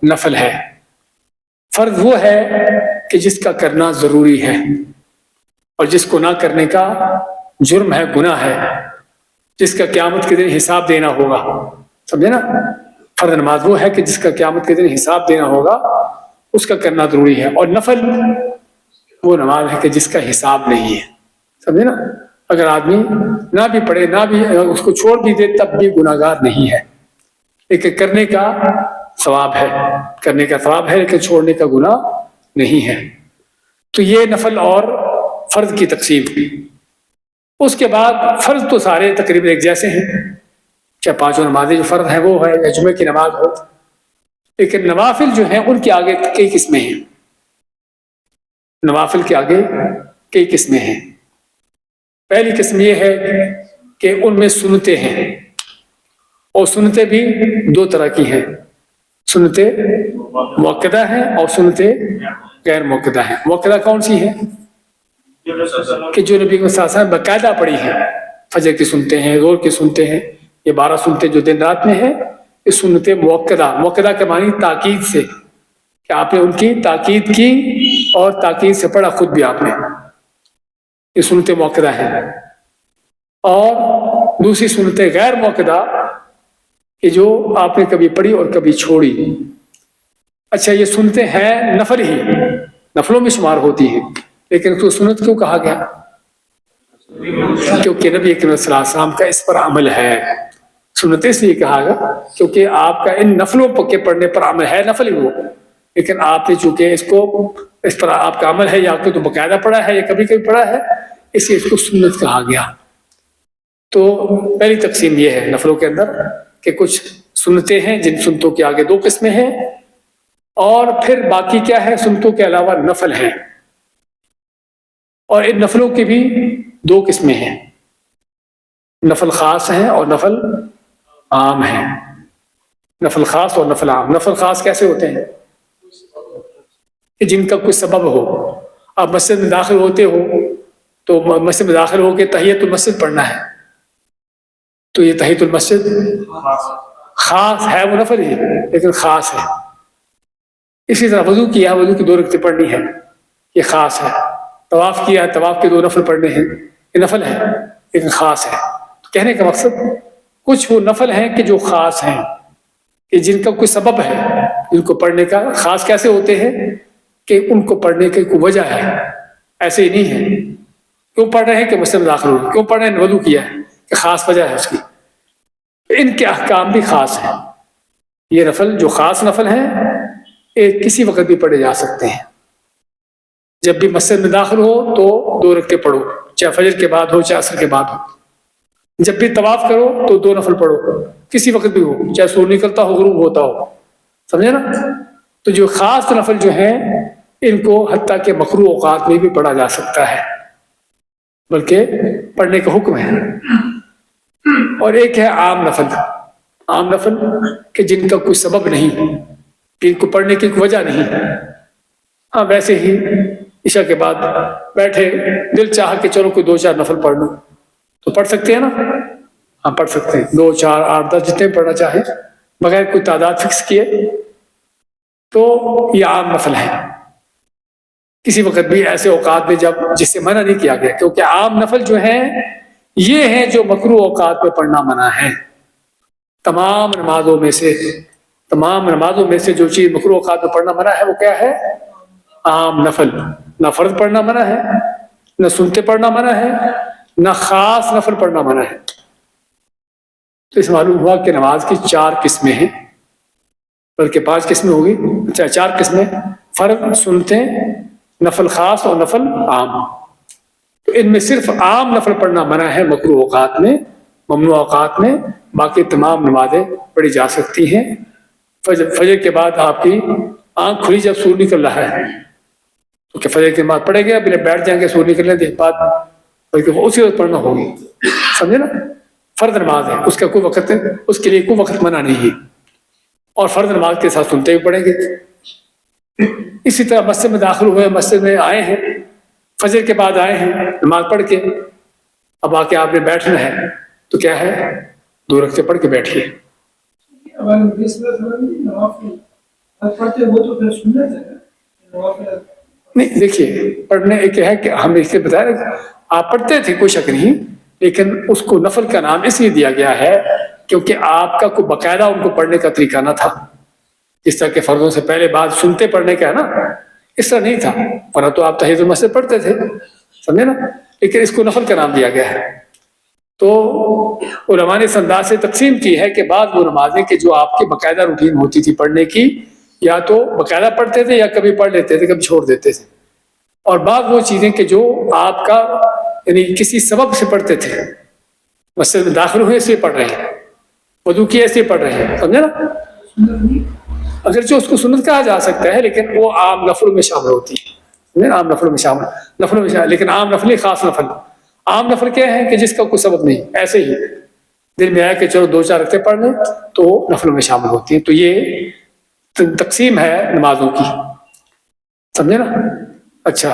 نفل ہے. فرض وہ ہے کہ جس کا کرنا ضروری ہے اور جس کو نہ کرنے کا جرم ہے، گناہ ہے، جس کا قیامت کے دن حساب دینا ہوگا. سمجھے نا؟ فرض نماز وہ ہے کہ جس کا قیامت کے دن حساب دینا ہوگا، اس کا کرنا ضروری ہے. اور نفل وہ نماز ہے کہ جس کا حساب نہیں ہے. سمجھے نا؟ اگر آدمی نہ بھی پڑھے، نہ بھی اس کو چھوڑ بھی دے، تب بھی گناہگار نہیں ہے. لیکن کرنے کا ثواب ہے، کرنے کا ثواب ہے، لیکن چھوڑنے کا گناہ نہیں ہے. تو یہ نفل اور فرض کی تقسیم. اس کے بعد فرض تو سارے تقریباً ایک جیسے ہیں، چاہے پانچوں نمازیں جو فرض ہیں وہ ہے یا جمعے کی نماز ہو. لیکن نوافل جو ہیں ان کے آگے کئی قسمیں ہیں. نوافل کے آگے کئی قسمیں ہیں. پہلی قسم یہ ہے کہ ان میں سنتیں ہیں، اور سنتیں بھی دو طرح کی ہیں. سنتیں مؤکدہ ہیں اور سنتیں غیر مؤکدہ ہیں. مؤکدہ کون سی ہیں؟ کہ جو نبی صلی اللہ علیہ وسلم باقاعدہ پڑھی ہیں. فجر کی سنتے ہیں، ظہر کی سنتے ہیں، یہ 12 سنتے جو دن رات میں ہیں، یہ سنتیں مؤکدہ. مؤکدہ کے معنی تاکید سے، کہ آپ نے ان کی تاکید کی اور تاکید سے پڑھا خود بھی آپ نے. یہ سنتیں مؤکدہ ہیں. اور دوسری سنتیں غیر مؤکدہ کہ جو آپ نے کبھی پڑھی اور کبھی چھوڑی. اچھا، یہ سنتیں ہیں نفل ہی، نفلوں میں شمار ہوتی ہیں، لیکن تو سنت کیوں کہا گیا؟ کیونکہ نبی کریم صلی اللہ علیہ وسلم کا اس پر عمل ہے. سنت اس لیے کہا گیا کیونکہ آپ کا ان نفلوں کے پڑھنے پر عمل ہے، نفل ہی وہ، لیکن آپ نے چونکہ اس پر آپ کا عمل ہے، یا آپ نے تو باقاعدہ پڑھا ہے یا کبھی کبھی پڑھا ہے، اس لیے اس کو سنت کہا گیا. تو پہلی تقسیم یہ ہے نفلوں کے اندر کہ کچھ سنتیں ہیں جن سنتوں کے آگے دو قسمیں ہیں، اور پھر باقی کیا ہے؟ سنتوں کے علاوہ نفل ہیں. اور ان نفلوں کی بھی دو قسمیں ہیں، نفل خاص ہیں اور نفل عام ہیں. نفل خاص اور نفل عام. نفل خاص کیسے ہوتے ہیں؟ کہ جن کا کوئی سبب ہو. آپ مسجد میں داخل ہوتے ہو تو مسجد میں داخل ہو کے تحیت المسجد پڑھنا ہے، تو یہ تحیت المسجد خاص ہے، وہ نفل ہی لیکن خاص ہے. اسی طرح وضو کیا، وضو کی 2 رکعتیں پڑھنی ہے، یہ خاص ہے. طواف کیا، طواف کے 2 نفل پڑھنے ہیں، یہ نفل ہے لیکن خاص ہے. تو کہنے کا مقصد کچھ وہ نفل ہیں کہ جو خاص ہیں، کہ جن کا کوئی سبب ہے، جن کو پڑھنے کا. خاص کیسے ہوتے ہیں؟ کہ ان کو پڑھنے کی کوئی وجہ ہے، ایسے ہی نہیں ہے کیوں پڑھ رہے ہیں کہ مسجد میں داخل ہو، کیوں پڑھ رہے ہیں؟ وضو کیا ہے، کہ خاص وجہ ہے اس کی. ان کے احکام بھی خاص ہیں. یہ نفل جو خاص نفل ہیں، ایک کسی وقت بھی پڑھے جا سکتے ہیں. جب بھی مسجد میں داخل ہو تو 2 رکعتیں پڑھو، چاہے فجر کے بعد ہو چاہے عصر کے بعد ہو. جب بھی طواف کرو تو 2 نفل پڑھو، کسی وقت بھی ہو، چاہے سورج نکلتا ہو غروب ہوتا ہو. سمجھے نا؟ تو جو خاص نفل جو ہیں ان کو حتیٰ کہ مکروہ اوقات میں بھی پڑھا جا سکتا ہے، بلکہ پڑھنے کا حکم ہے. اور ایک ہے عام نفل. عام نفل کہ جن کا کوئی سبب نہیں، جن کو پڑھنے کی کوئی وجہ نہیں. ہاں ویسے ہی عشاء کے بعد بیٹھے، دل چاہا کہ چلو کوئی 2-4 نفل پڑھ لوں، تو پڑھ سکتے ہیں نا؟ ہاں پڑھ سکتے ہیں، 2 4 8 10 جتنے پڑھنا چاہیں، بغیر کوئی تعداد فکس کیے. تو یہ عام نفل ہے. کسی وقت بھی ایسے اوقات میں جس سے منع نہیں کیا گیا، کیونکہ عام نفل جو ہیں یہ ہیں جو مکروہ اوقات میں پڑھنا منع ہے. تمام نمازوں میں سے تمام نمازوں میں سے جو چیز مکروہ اوقات میں پڑھنا منع ہے وہ کیا ہے؟ عام نفل. نہ فرض پڑھنا منع ہے، نہ سنتے پڑھنا منع ہے، نہ خاص نفل پڑھنا منع ہے. تو اس معلوم ہوا کہ نماز کی 4 قسمیں ہیں، بلکہ 5 قسمیں ہوگی. اچھا 4 قسمیں: فرض، سنتے، نفل خاص اور نفل عام. تو ان میں صرف عام نفل پڑھنا منع ہے مکروہ اوقات میں، ممنوع اوقات میں. باقی تمام نمازیں پڑھی جا سکتی ہیں. فجر کے بعد آپ کی آنکھ کھلی جب سورج نکل رہا ہے تو کیا فجر کی نماز پڑھے گا؟ پہلے بیٹھ جائیں گے سورج نکلنے کے بعد؟ بلکہ وہ اسی وقت پڑھنا ہوگی. سمجھے نا؟ فرض نماز ہے، اس کا کوئی وقت، اس کے لیے کوئی وقت منع نہیں ہے. اور فرض نماز کے ساتھ سنتے بھی پڑھیں گے. اسی طرح مسجد میں داخل ہوئے، مسجد میں آئے ہیں، فجر کے بعد آئے ہیں، نماز پڑھ کے اب آ کے آپ نے بیٹھنا ہے تو کیا ہے؟ 2 رکعتیں پڑھ کے بیٹھیے. نہیں دیکھیے، پڑھنے ایک ہے کہ ہم اس سے بتایا آپ پڑھتے تھے، کوئی شک نہیں، لیکن اس کو نفل کا نام اس لیے دیا گیا ہے کیونکہ آپ کا کوئی باقاعدہ ان کو پڑھنے کا طریقہ نہ تھا. جس طرح کہ فرضوں سے پہلے بعد سنتے پڑھنے کا ہے نا، اس طرح نہیں تھا. ورنہ تو آپ تحیۃ المسجد پڑھتے تھے، سمجھے نا؟ لیکن اس کو نفل کا نام دیا گیا ہے. تو علماء نے اس انداز سے تقسیم کی ہے کہ بعض وہ نمازیں کہ جو آپ کی باقاعدہ روٹین ہوتی تھی پڑھنے کی، یا تو باقاعدہ پڑھتے تھے یا کبھی پڑھ لیتے تھے، کبھی چھوڑ دیتے تھے. اور بعض وہ چیزیں کہ جو آپ کا یعنی کسی سبب سے پڑھتے تھے، مسجد میں داخل ہوئے سے پڑھ رہے ہیں، وضو کیے سے پڑھ رہے ہیں، سمجھے نا؟ اگرچہ اس کو سنت کہا جا سکتا ہے لیکن وہ عام نفل میں شامل ہوتی ہے. عام نفل میں شامل، لیکن عام نفل خاص نفل. عام نفل کیا ہے کہ جس کا کوئی سبب نہیں، ایسے ہی دل میں آیا کہ چلو 2-4 رکعتیں پڑھ لیں تو نفلوں میں شامل ہوتی ہیں. تو یہ تقسیم ہے نمازوں کی، سمجھے نا؟ اچھا،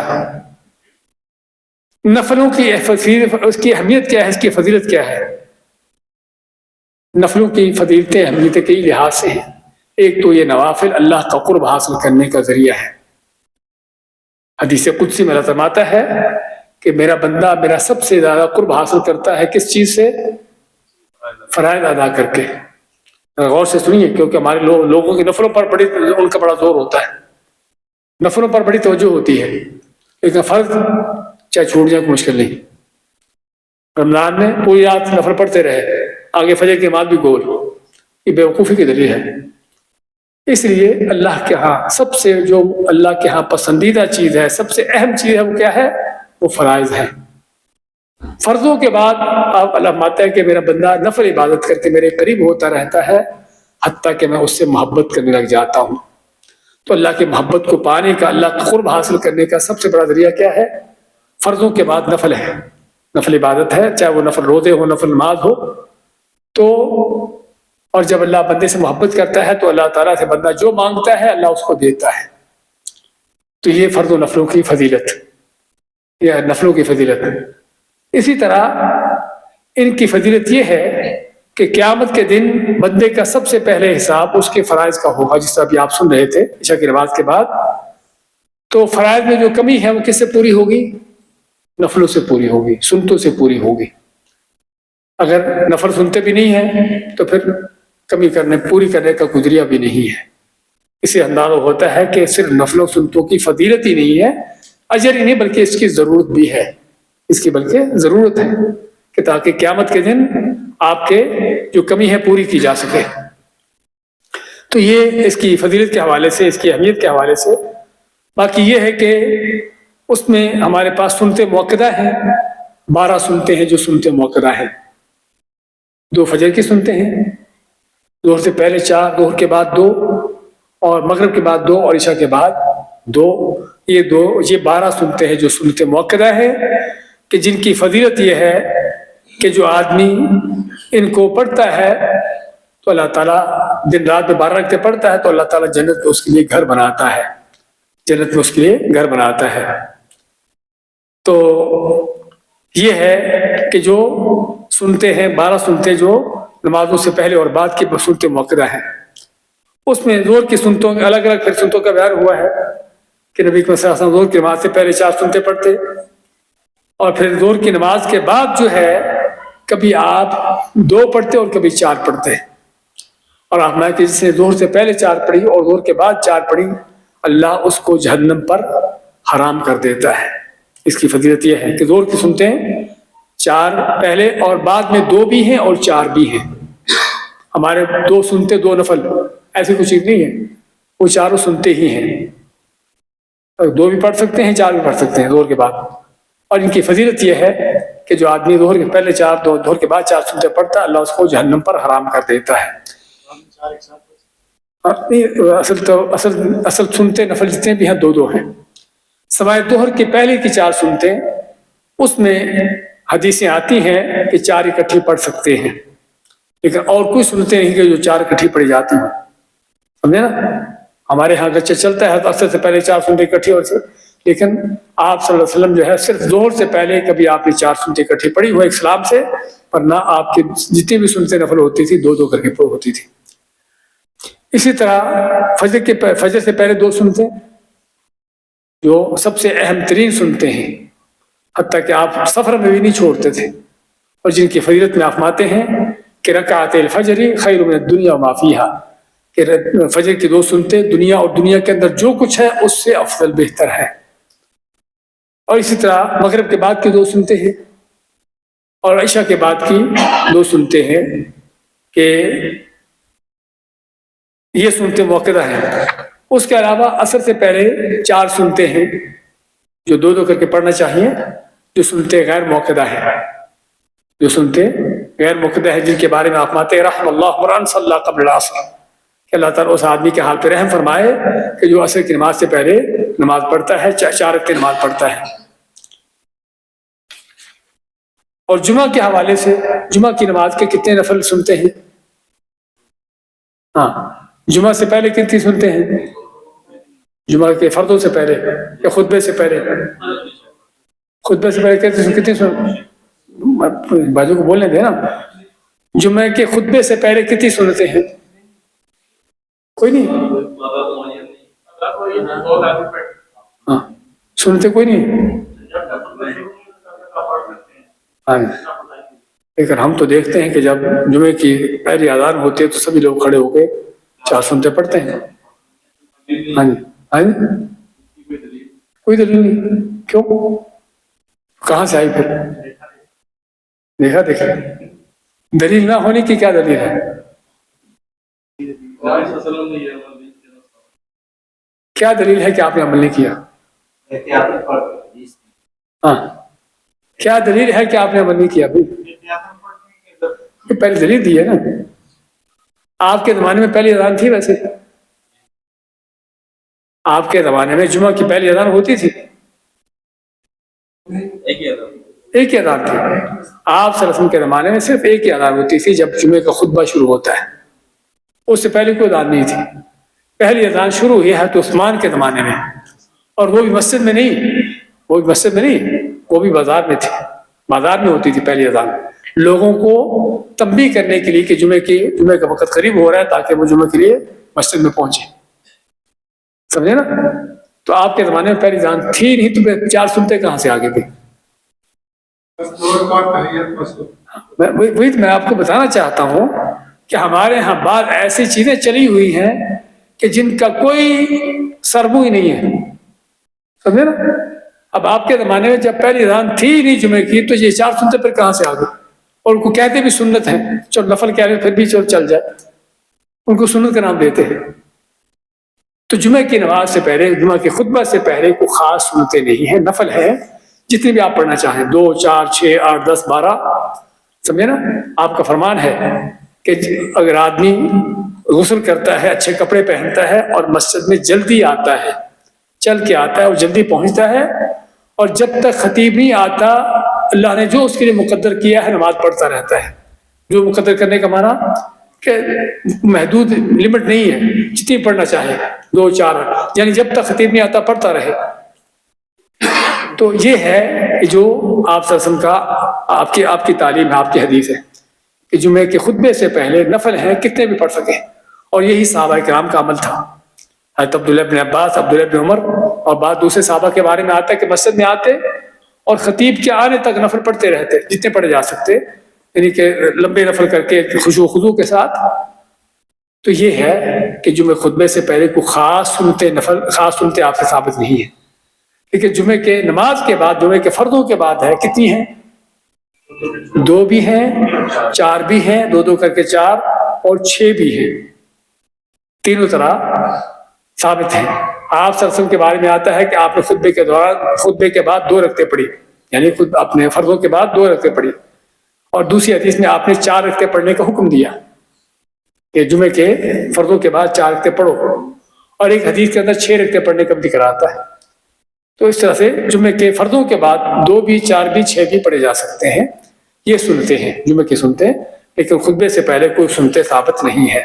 نفلوں کی اس کی اہمیت کیا ہے، اس کی فضیلت کیا ہے؟ نفلوں کی فضیلتیں اہمیتیں کئی لحاظ سے ہیں. ایک تو یہ نوافل اللہ کا قرب حاصل کرنے کا ذریعہ ہے. حدیث قدسی میں اللہ فرماتا ہے کہ میرا بندہ میرا سب سے زیادہ قرب حاصل کرتا ہے کس چیز سے؟ فرائض ادا کر کے. غور سے سنیے، کیونکہ ہمارے لوگوں کے نفلوں پر ان کا بڑا زور ہوتا ہے، نفلوں پر بڑی توجہ ہوتی ہے، لیکن فرض چاہے چھوٹ جائے کوئی مشکل نہیں. رمضان میں پوری رات نفل پڑھتے رہے، آگے فجر کی نماز بھی گول، یہ بیوقوفی کی دلیل ہے. اس لیے اللہ کے ہاں سب سے جو اللہ کے ہاں پسندیدہ چیز ہے، سب سے اہم چیز ہے، وہ کیا ہے؟ وہ فرائض ہے. فرضوں کے بعد آپ اللہ فرماتے ہیں کہ میرا بندہ نفل عبادت کر کے میرے قریب ہوتا رہتا ہے حتیٰ کہ میں اس سے محبت کرنے لگ جاتا ہوں. تو اللہ کی محبت کو پانے کا، اللہ کا قرب حاصل کرنے کا سب سے بڑا ذریعہ کیا ہے؟ فرضوں کے بعد نفل ہے، نفل عبادت ہے، چاہے وہ نفل روزے ہو، نفل نماز ہو. تو اور جب اللہ بندے سے محبت کرتا ہے تو اللہ تعالیٰ سے بندہ جو مانگتا ہے اللہ اس کو دیتا ہے. تو یہ فرض و نفلوں کی فضیلت، یہ نفلوں کی فضیلت. اسی طرح ان کی فضیلت یہ ہے کہ قیامت کے دن بندے کا سب سے پہلے حساب اس کے فرائض کا ہوگا. جس طرح ابھی آپ سن رہے تھے عشاء کی نماز کے بعد، تو فرائض میں جو کمی ہے وہ کس سے پوری ہوگی؟ نفلوں سے پوری ہوگی، سنتوں سے پوری ہوگی. اگر نفل سنتے بھی نہیں ہیں تو پھر کمی پوری کرنے کا گزریا بھی نہیں ہے. اسے اندازہ ہوتا ہے کہ صرف نفلوں سنتوں کی فضیلت ہی نہیں ہے، اجر ہی نہیں، بلکہ اس کی ضرورت بھی ہے. اس کی بلکہ ضرورت ہے کہ تاکہ قیامت کے دن آپ کے جو کمی ہے پوری کی جا سکے. تو یہ اس کی فضیلت کے حوالے سے، اس کی اہمیت کے حوالے سے. باقی یہ ہے کہ اس میں ہمارے پاس سنتے موقدہ ہیں، 12 سنتے ہیں جو سنتے موقدہ ہیں. 2 فجر کی سنتے ہیں، ظہر سے پہلے 4، ظہر کے بعد 2، اور مغرب کے بعد 2، اور عشاء کے بعد 2. یہ 12 سنتے ہیں جو سنتے موقدہ ہیں، کہ جن کی فضیلت یہ ہے کہ جو آدمی ان کو پڑھتا ہے تو اللہ تعالیٰ دن رات میں 12 رکعتیں پڑھتا ہے تو اللہ تعالیٰ جنت میں اس کے لیے گھر بناتا ہے، جنت میں اس کے لیے گھر بناتا ہے. تو یہ ہے کہ جو سنتے ہیں 12 سنتے جو نمازوں سے پہلے اور بعد کی سنتے موقدہ ہیں. اس میں زور کی سنتوں الگ الگ پھر سنتوں کا بیان ہوا ہے کہ نبی صلی اللہ علیہ وسلم زور کی نماز سے پہلے 4 سنتے پڑھتے، اور پھر زور کی نماز کے بعد جو ہے کبھی آپ 2 پڑھتے اور کبھی 4 پڑھتے. اور آپ کہ جس نے ظہر سے پہلے 4 پڑھی اور ظہر کے بعد 4 پڑھی اللہ اس کو جہنم پر حرام کر دیتا ہے۔ اس کی فضیلت یہ ہے کہ ظہر کی سنتے ہیں 4 پہلے اور بعد میں 2 بھی ہیں اور 4 بھی ہیں۔ ہمارے 2 سنتے 2 نفل ایسی کوئی چیز نہیں ہے، وہ چاروں سنتے ہی ہیں، 2 بھی پڑھ سکتے ہیں 4 بھی پڑھ سکتے ہیں ظہر کے بعد۔ اور ان کی فضیلت یہ ہے کہ جو آدمی ظہر کے پہلے 4 ظہر کے بعد 4 سنتے پڑھتا ہے اللہ اس کو جہنم پر حرام کر دیتا ہے۔ اصل سنتے نفل جتنے بھی ہیں 2 ہیں، سوائے ظہر کے پہلے کی 4 سنتے اس میں حدیثیں آتی ہیں کہ 4 اکٹھی پڑھ سکتے ہیں، لیکن اور کوئی سنتے نہیں کہ جو 4 اکٹھی پڑھی جاتی ہیں، سمجھے نا؟ ہمارے ہاں اگرچہ چلتا ہے تو اثر سے پہلے 4 سنتے اکٹھی، اور لیکن آپ صلی اللہ علیہ وسلم جو ہے صرف ظہر سے پہلے کبھی آپ نے 4 سنتے اکٹھی پڑھی وہ اسلام سے، ورنہ آپ کی جتنی بھی سنتے نفل ہوتی تھی 2 کر کے ہوتی تھی۔ اسی طرح فجر سے پہلے 2 سنتے جو سب سے اہم ترین سنتے ہیں، حتیٰ کہ آپ سفر میں بھی نہیں چھوڑتے تھے، اور جن کی فضیلت میں آپ ماتے ہیں کہ رکعت الفجر خیر من الدنیا وما فیہا، کہ فجر کی 2 سنتے دنیا اور دنیا کے اندر جو کچھ ہے اس سے افضل بہتر ہے۔ اور اسی طرح مغرب کے بعد کی 2 سنتے ہیں اور عشاء کے بعد کی 2 سنتے ہیں کہ یہ سنتے موقعہ ہیں۔ اس کے علاوہ عصر سے پہلے 4 سنتے ہیں جو 2 کر کے پڑھنا چاہیے، جو سنتے غیر موقعہ ہیں، جو سنتے غیر موقعہ ہیں، جن کے بارے میں آپ ماتے رحم اللہ عمران صلی اللہ قبل العصر، کہ اللہ تعالیٰ اس آدمی کے حال پہ رحم فرمائے کہ جو عصر کی نماز سے پہلے نماز پڑھتا ہے، 4 رکعت نماز پڑھتا ہے۔ اور جمعہ کے حوالے سے جمعہ کی نماز کے کتنے نفل سنتے ہیں؟ ہاں، جمعہ سے پہلے کتنی سنتے ہیں؟ جمعہ کے فردوں سے پہلے یا خطبے سے پہلے؟ خطبے سے پہلے کتنی بازو کو بولنے دیں نا، جمعہ کے خطبے سے پہلے کتنی سنتے ہیں؟ کوئی نہیں؟ ہاں، سنتے کوئی نہیں؟ ہاں، لیکن ہم تو دیکھتے ہیں کہ جب جمعے کی پہلی اذان ہوتی ہے تو سبھی لوگ کھڑے ہو کے 4 سنتے پڑھتے ہیں۔ ہاں جی، ہاں جی، کوئی دلیل نہیں، کیوں؟ کہاں سے آئی پھر؟ دیکھا دلیل نہ ہونے کی کیا دلیل ہے؟ کیا دلیل ہے کہ آپ نے عمل نہیں کیا؟ ہاں، کیا دلیل ہے کہ آپ نے عمل نہیں کیا؟ پہلی دلیل دی ہے نا، آپ کے زمانے میں پہلی اذان تھی؟ ویسے آپ کے زمانے میں جمعہ کی پہلی اذان ہوتی تھی؟ ایک ہی اذان تھی۔ آپ صلی اللہ علیہ وسلم کے زمانے میں صرف ایک ہی اذان ہوتی تھی جب جمعے کا خطبہ شروع ہوتا ہے، اس سے پہلے کوئی اذان نہیں تھی۔ پہلی اذان شروع ہوئی ہے تو عثمان کے زمانے میں، اور وہ بھی مسجد میں نہیں، وہ بھی بازار میں تھی، بازار میں ہوتی تھی پہلی اذان، لوگوں کو تنبیہ کرنے کے لیے کہ جمعے کا وقت قریب ہو رہا ہے تاکہ وہ جمعے کے لیے مسجد میں پہنچے، سمجھے نا؟ تو آپ کے زمانے میں پہلی اذان تھی نہیں تو 4 سنتے کہاں سے آگے گئے؟ وہی میں آپ کو بتانا چاہتا ہوں کہ ہمارے ہاں بعض ایسی چیزیں چلی ہوئی ہیں کہ جن کا کوئی سربو ہی نہیں ہے، سمجھے نا؟ اب آپ کے زمانے میں جب پہلی اذان تھی نہیں جمعے کی تو یہ 4 سنتے پھر کہاں سے آ گئے؟ اور ان کو کہتے بھی سنت ہے، چل نفل کہہ رہے پھر بھی چل جائے، ان کو سنت کا نام دیتے ہیں۔ تو جمعے کی نماز سے پہلے، جمعہ کے خطبہ سے پہلے کوئی خاص سنتے نہیں ہیں، نفل ہے جتنی بھی آپ پڑھنا چاہیں، 2 4 6 8 10 12، سمجھے نا؟ آپ کا فرمان ہے کہ اگر آدمی غسل کرتا ہے، اچھے کپڑے پہنتا ہے اور مسجد میں جلدی آتا ہے، چل کے آتا ہے اور جلدی پہنچتا ہے، اور جب تک خطیب نہیں آتا اللہ نے جو اس کے لیے مقدر کیا ہے نماز پڑھتا رہتا ہے۔ جو مقدر کرنے کا معنی کہ محدود لمٹ نہیں ہے، جتنی پڑھنا چاہے، 2 4، یعنی جب تک خطیب نہیں آتا پڑھتا رہے۔ تو یہ ہے جو آپ صلی اللہ علیہ وسلم کا آپ کی تعلیم ہے، آپ کی حدیث ہے کہ جمعے کے خطبے سے پہلے نفل ہیں کتنے بھی پڑھ سکیں، اور یہی صحابہ کرام کا عمل تھا۔ حضرت عبداللہ بن عباس، عبداللہ بن عمر اور بعض دوسرے صحابہ کے بارے میں آتا ہے کہ مسجد میں آتے اور خطیب کے آنے تک نفل پڑھتے رہتے جتنے پڑھے جا سکتے، یعنی کہ لمبے نفل کر کے خشوع و خضوع کے ساتھ۔ تو یہ ہے کہ جمعے خطبے سے پہلے کوئی خاص سنتے آپ سے ثابت نہیں ہے. لیکن جمعے کے نماز کے بعد، جمعے کے فردوں کے بعد ہے، کتنی ہیں؟ 2 بھی ہیں، 4 بھی ہیں، 2 کر کے 4، اور 6 بھی ہیں. تینوں طرح ثابت ہیں. آپ صلی اللہ علیہ وسلم کے بارے میں آتا ہے کہ آپ نے خطبے کے بعد 2 رکعتیں پڑھی، یعنی خود اپنے فرضوں کے بعد 2 رکعتیں پڑھی. اور دوسری حدیث میں آپ نے 4 رکعتیں پڑھنے کا حکم دیا کہ جمعے کے فرضوں کے بعد 4 رکعتیں پڑھو، اور ایک حدیث کے اندر 6 رکعتیں پڑھنے کا بھی ذکر آتا ہے. تو اس طرح سے جمعے کے فرضوں کے بعد 2 بھی، 4 بھی، 6 بھی پڑھے جا سکتے ہیں. یہ سنتے ہیں جمعے کی سنتے، لیکن خطبے سے پہلے کوئی سنتے ثابت نہیں ہے.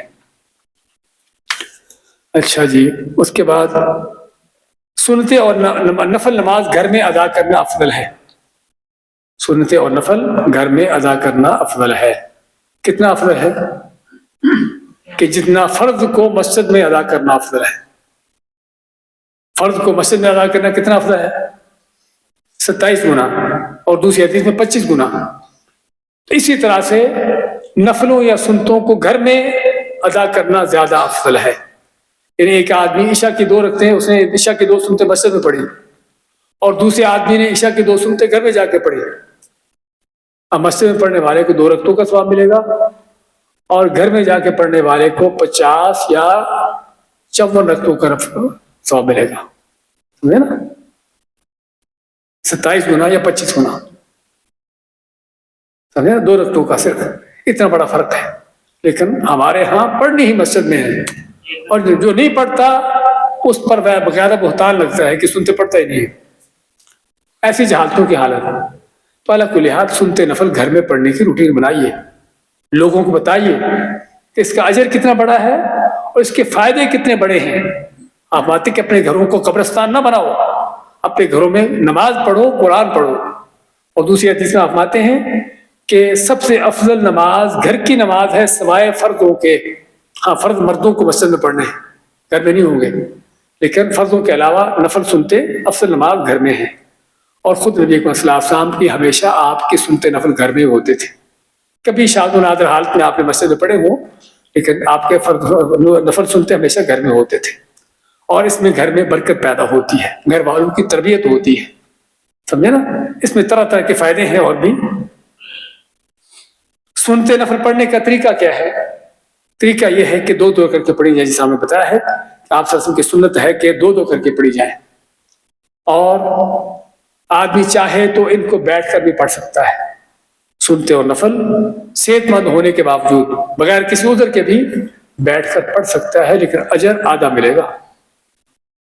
اچھا جی، اس کے بعد سنتے اور نفل نماز گھر میں ادا کرنا افضل ہے. سنتے اور نفل گھر میں ادا کرنا افضل ہے. کتنا افضل ہے؟ کہ جتنا فرض کو مسجد میں ادا کرنا افضل ہے. فرض کو مسجد میں ادا کرنا کتنا افضل ہے؟ 27 گنا، اور دوسری حدیث میں 25 گنا. تو اسی طرح سے نفلوں یا سنتوں کو گھر میں ادا کرنا زیادہ افضل ہے. یعنی ایک آدمی عشاء کی 2 رکعتیں، اس نے عشاء کی 2 سنتیں مسجد میں پڑھی، اور دوسرے آدمی نے عشاء کی 2 سنتیں گھر میں جا کے پڑھی. اب مسجد میں پڑھنے والے کو 2 رکعتوں کا ثواب ملے گا، اور گھر میں جا کے پڑھنے والے کو 50 یا 54 رکعتوں کا ثواب ملے گا. سمجھے نا؟ 27 گنا یا 25 گنا. سمجھے نا؟ 2 رکعتوں کا صرف اتنا بڑا فرق ہے. لیکن ہمارے ہاں پڑھنی ہی مسجد میں ہے، اور جو نہیں پڑھتا اس پر بغیر بہتان لگتا ہے کہ سنتے پڑھتا ہی نہیں ہے. ایسی جہالتوں کی حالت ہے. تو اللہ کل حال سنتے نفل گھر میں پڑھنے کی روٹین بنائیے، لوگوں کو بتائیے کہ اس کا اجر کتنا بڑا ہے اور اس کے فائدے کتنے بڑے ہیں. آپ آتے کہ اپنے گھروں کو قبرستان نہ بناؤ، اپنے گھروں میں نماز پڑھو، قرآن پڑھو. اور دوسری حدیث میں آپ آتے ہیں کہ سب سے افضل نماز گھر کی نماز ہے سوائے فردوں کے. ہاں، فرض مردوں کو مسجد میں پڑھنے ہیں، گھر میں نہیں ہوں گے، لیکن فرضوں کے علاوہ نفل سنتے افضل نماز گھر میں ہیں. اور خود نبی صلی اللہ علیہ وسلم کی ہمیشہ آپ کے سنتے نفل گھر میں ہوتے تھے. کبھی شاذ و نادر حالت میں آپ نے مسجد میں پڑھے ہوں، لیکن آپ کے نفل سنتے ہمیشہ گھر میں ہوتے تھے. اور اس میں گھر میں برکت پیدا ہوتی ہے، گھر والوں کی تربیت ہوتی ہے. سمجھے نا؟ اس میں طرح طرح کے فائدے ہیں. اور بھی سنتے نفل پڑھنے کا طریقہ کیا ہے؟ طریقہ یہ ہے کہ 2 کر کے پڑھی جائے، جیسا ہم نے بتایا ہے کہ آپ صلی اللہ علیہ وسلم کی سنت ہے کہ 2 کر کے پڑھی جائے. اور آدمی چاہے تو ان کو بیٹھ کر بھی پڑھ سکتا ہے. سنتے اور نفل صحت مند ہونے کے باوجود بغیر کسی عذر کے بھی بیٹھ کر پڑھ سکتا ہے، لیکن اجر آدھا ملے گا.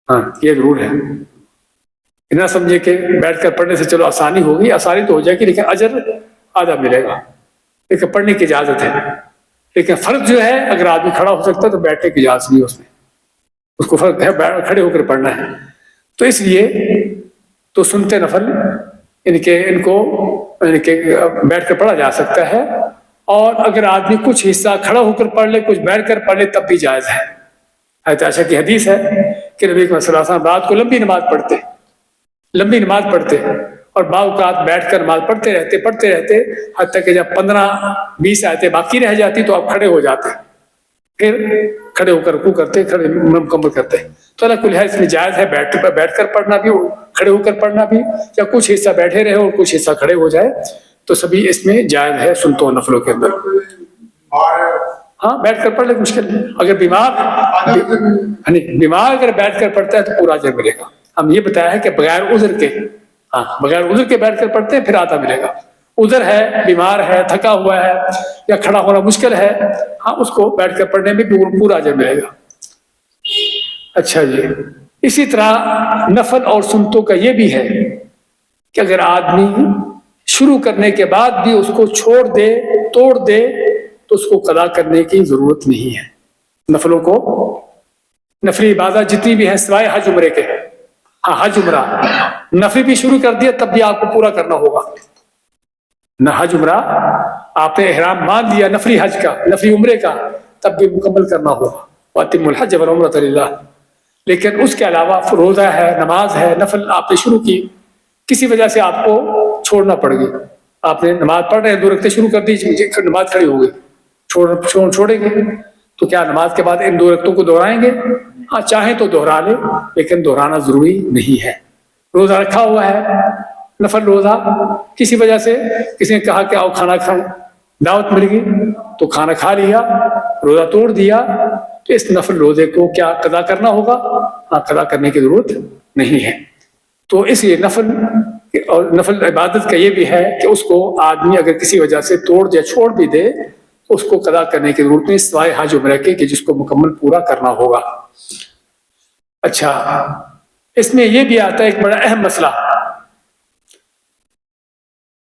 ہاں، یہ ضرور ہے. نہ سمجھے کہ بیٹھ کر پڑھنے سے چلو آسانی ہوگی، آسانی تو ہو جائے گی، لیکن اجر آدھا ملے گا. لیکن پڑھنے کی اجازت ہے. لیکن فرض جو ہے، اگر آدمی کھڑا ہو سکتا ہے تو بیٹھنے کی اجازت نہیں اس میں، اس کو فرق ہے کھڑے ہو کر پڑھنا ہے. تو اس لیے تو سنتے نفل ان کو بیٹھ کر پڑھا جا سکتا ہے. اور اگر آدمی کچھ حصہ کھڑا ہو کر پڑھ لے، کچھ بیٹھ کر پڑھ لے، تب بھی جائز ہے. حضرت عائشہ کی حدیث ہے کہ نبی صلی اللہ علیہ وسلم رات کو لمبی نماز پڑھتے اور بعض اوقات بیٹھ کر نماز پڑھتے رہتے حتیٰ کہ جب 15-20 آیتیں باقی رہ جاتی تو آپ کھڑے ہو جاتے، پھر کھڑے ہو کر رکوع کرتے، کھڑے مکمل کرتے. تو اللہ کل حال اس میں جائز ہے بیٹھ کر پڑھنا بھی، کھڑے ہو کر پڑھنا بھی، یا کچھ حصہ بیٹھے رہے اور کچھ حصہ کھڑے ہو جائے، تو سبھی اس میں جائز ہے سنتوں اور نفلوں کے اندر. ہاں، بیٹھ کر پڑھ لے، مشکل نہیں. اگر بیمار اگر بیٹھ کر پڑھتا ہے تو پورا اجر ملے گا. ہم یہ بتایا ہے کہ بغیر عذر کے بیٹھ کر پڑھتے ہیں پھر آدھا ملے گا. عذر ہے، بیمار ہے، تھکا ہوا ہے، یا کھڑا ہونا مشکل ہے، ہاں اس کو بیٹھ کر پڑھنے میں پورا اجر ملے گا. اچھا جی، اسی طرح نفل اور سنتوں کا یہ بھی ہے کہ اگر آدمی شروع کرنے کے بعد بھی اس کو چھوڑ دے، توڑ دے، تو اس کو قضا کرنے کی ضرورت نہیں ہے. نفلوں کو، نفلی عبادت جتنی بھی ہیں سوائے حج عمرے کے، ہاں حج عمرہ نفلی بھی شروع کر دیا تب بھی آپ کو پورا کرنا ہوگا. نہ حج عمرہ آپ نے احرام مان لیا نفلی حج کا، نفلی عمرے کا، تب بھی مکمل کرنا ہوگا. وَأَتِمُّوا الْحَجَّ وَالْعُمْرَةَ لِلَّهِ. لیکن اس کے علاوہ روزہ ہے، نماز ہے، نفل آپ نے شروع کی، کسی وجہ سے آپ کو چھوڑنا پڑ گئی، آپ نے نماز پڑھ رہے ہیں 2 رکعتیں شروع کر دی، نماز کھڑی ہو گئی، چھوڑیں گے تو کیا نماز کے بعد ان 2 رکعتوں کو دہرائیں گے؟ ہاں چاہیں تو دہرا لیں، لیکن دہرانا ضروری نہیں ہے۔ روزہ رکھا ہوا ہے، نفل روزہ، کسی وجہ سے کسی نے کہا کہ آؤ کھانا کھائیں، دعوت مل گئی تو کھانا کھا لیا، روزہ توڑ دیا، تو اس نفل روزے کو کیا قضا کرنا ہوگا؟ ہاں قضا کرنے کی ضرورت نہیں ہے۔ تو اس لیے نفل عبادت کا یہ بھی ہے کہ اس کو آدمی اگر کسی وجہ سے توڑ یا چھوڑ بھی دے تو اس کو قضا کرنے کی ضرورت نہیں، سوائے حج عمرہ کے کہ جس کو مکمل پورا کرنا ہوگا۔ اچھا، اس میں یہ بھی آتا ہے ایک بڑا اہم مسئلہ،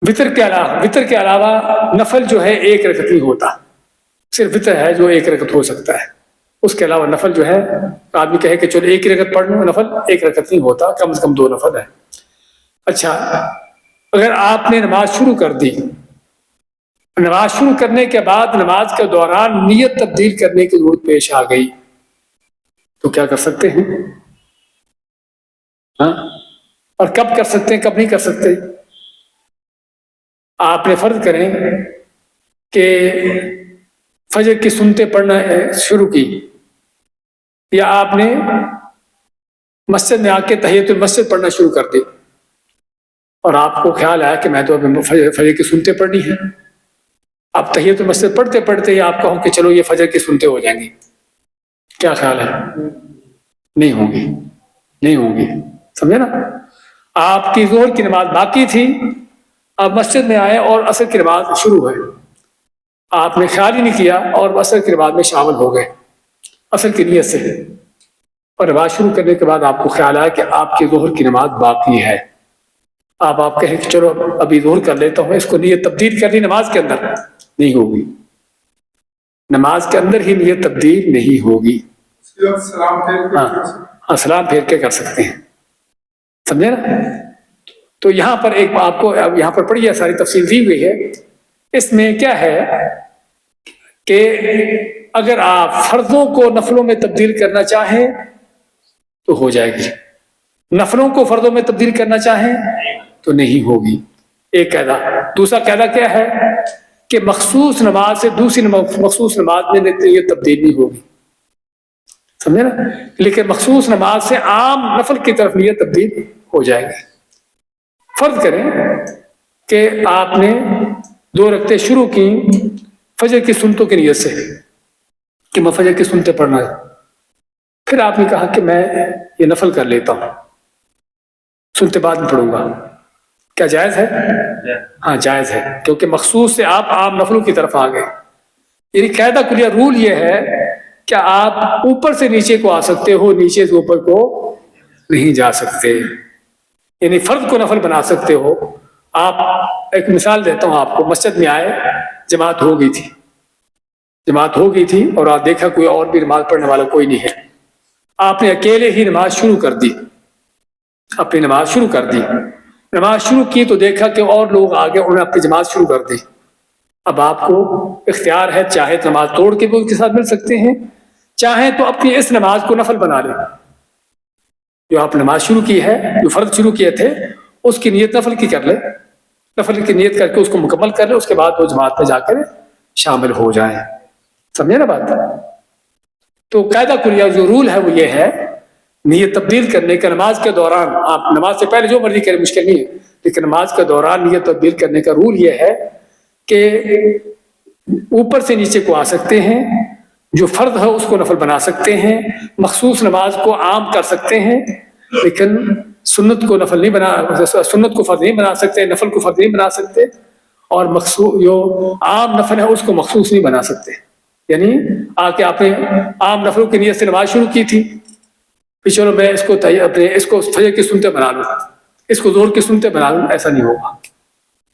وطر کے علاوہ نفل جو ہے 1 رکعت نہیں ہوتا، صرف وطر ہے جو 1 رکعت ہو سکتا ہے، اس کے علاوہ نفل جو ہے آدمی کہے کہ چلو 1 رکعت پڑھ لوں، نفل 1 رکعت نہیں ہوتا، کم سے کم 2 نفل ہے۔ اچھا، اگر آپ نے نماز شروع کر دی، نماز شروع کرنے کے بعد نماز کے دوران نیت تبدیل کرنے کی ضرورت پیش آ گئی تو کیا کر سکتے ہیں؟ ہاں، اور کب کر سکتے ہیں، کب نہیں کر سکتے؟ آپ نے فرض کریں کہ فجر کی سنتیں پڑھنا شروع کی، یا آپ نے مسجد میں آ کے تحیۃ المسجد پڑھنا شروع کر دی، اور آپ کو خیال آیا کہ میں تو ابھی فجر کی سنتیں پڑھنی ہیں، آپ تحیۃ المسجد پڑھتے پڑھتے ہی آپ کہوں کہ چلو یہ فجر کی سنتیں ہو جائیں گی، کیا خیال ہے؟ نہیں ہوں گی، سمجھے نا؟ آپ کی ظہر کی نماز باقی تھی، آپ مسجد میں آئے اور عصر کی نماز شروع ہے، آپ نے خیال ہی نہیں کیا اور عصر کی نماز میں شامل ہو گئے عصر کی نیت سے، اور نماز شروع کرنے کے بعد آپ کو خیال آیا کہ آپ کی ظہر کی نماز باقی ہے، آپ کہیں کہ چلو ابھی ظہر کر لیتا ہوں، اس کو نیت تبدیل کر لی نماز کے اندر، نہیں ہوگی، نماز کے اندر ہی نیت تبدیل نہیں ہوگی۔ سلام پھیر کے کر سکتے ہیں، سمجھے نا؟ تو یہاں پر ایک آپ کو یہاں پر پڑھیے، ساری تفصیل دی ہوئی ہے، اس میں کیا ہے کہ اگر آپ فرضوں کو نفلوں میں تبدیل کرنا چاہیں تو ہو جائے گی، نفلوں کو فرضوں میں تبدیل کرنا چاہیں تو نہیں ہوگی، ایک قاعدہ۔ دوسرا قاعدہ کیا ہے کہ مخصوص نماز سے دوسری مخصوص نماز میں یہ تبدیل نہیں ہوگی، سمجھے نا؟ لیکن مخصوص نماز سے عام نفل کی طرف نیت تبدیل ہو جائے گی۔ فرض کریں کہ آپ نے 2 رکعتیں شروع کی فجر کی سنتوں کی نیت سے کہ میں فجر کی سنتیں پڑھنا ہے، پھر آپ نے کہا کہ میں یہ نفل کر لیتا ہوں، سنتے بعد میں پڑھوں گا، کیا جائز ہے؟ ہاں جائز ہے، کیونکہ مخصوص سے آپ عام نفلوں کی طرف آ گئے۔ یعنی قاعدہ کلیہ رول یہ ہے کہ آپ اوپر سے نیچے کو آ سکتے ہو، نیچے سے اوپر کو نہیں جا سکتے، یعنی فرض کو نفل بنا سکتے ہو آپ۔ ایک مثال دیتا ہوں آپ کو، مسجد میں آئے، جماعت ہو گئی تھی اور آپ دیکھا کوئی اور بھی نماز پڑھنے والا کوئی نہیں ہے، آپ نے اکیلے ہی نماز شروع کر دی، اپنی نماز شروع کر دی، نماز شروع کی تو دیکھا کہ اور لوگ آگے انہوں نے اپنی جماعت شروع کر دی۔ اب آپ کو اختیار ہے، چاہے تو نماز توڑ کے بھی ان کے ساتھ مل سکتے ہیں، چاہیں تو اپنی اس نماز کو نفل بنا لیں، جو آپ نماز شروع کی ہے، جو فرض شروع کیے تھے اس کی نیت نفل کی کر لیں، نفل کی نیت کر کے اس کو مکمل کر لیں، اس کے بعد وہ جماعت میں جا کر شامل ہو جائیں، سمجھے نا بات؟ تو قاعدہ کلیہ جو رول ہے وہ یہ ہے، نیت تبدیل کرنے کا نماز کے دوران، آپ نماز سے پہلے جو مرضی کریں مشکل نہیں ہے، لیکن نماز کے دوران نیت تبدیل کرنے کا رول یہ ہے کہ اوپر سے نیچے کو آ سکتے ہیں، جو فرض ہے اس کو نفل بنا سکتے ہیں، مخصوص نماز کو عام کر سکتے ہیں، لیکن سنت کو نفل نہیں بنا، سنت کو فرض نہیں بنا سکتے، نفل کو فرض نہیں بنا سکتے، اور مخصوص جو عام نفل ہے اس کو مخصوص نہیں بنا سکتے۔ یعنی آ کے آپ نے عام نفلوں کی نیت سے نماز شروع کی تھی، پھر چلو میں اس کو فجر کی سنتے بنا لوں، اس کو ظہر کی سنتے بنا لوں، ایسا نہیں ہوگا۔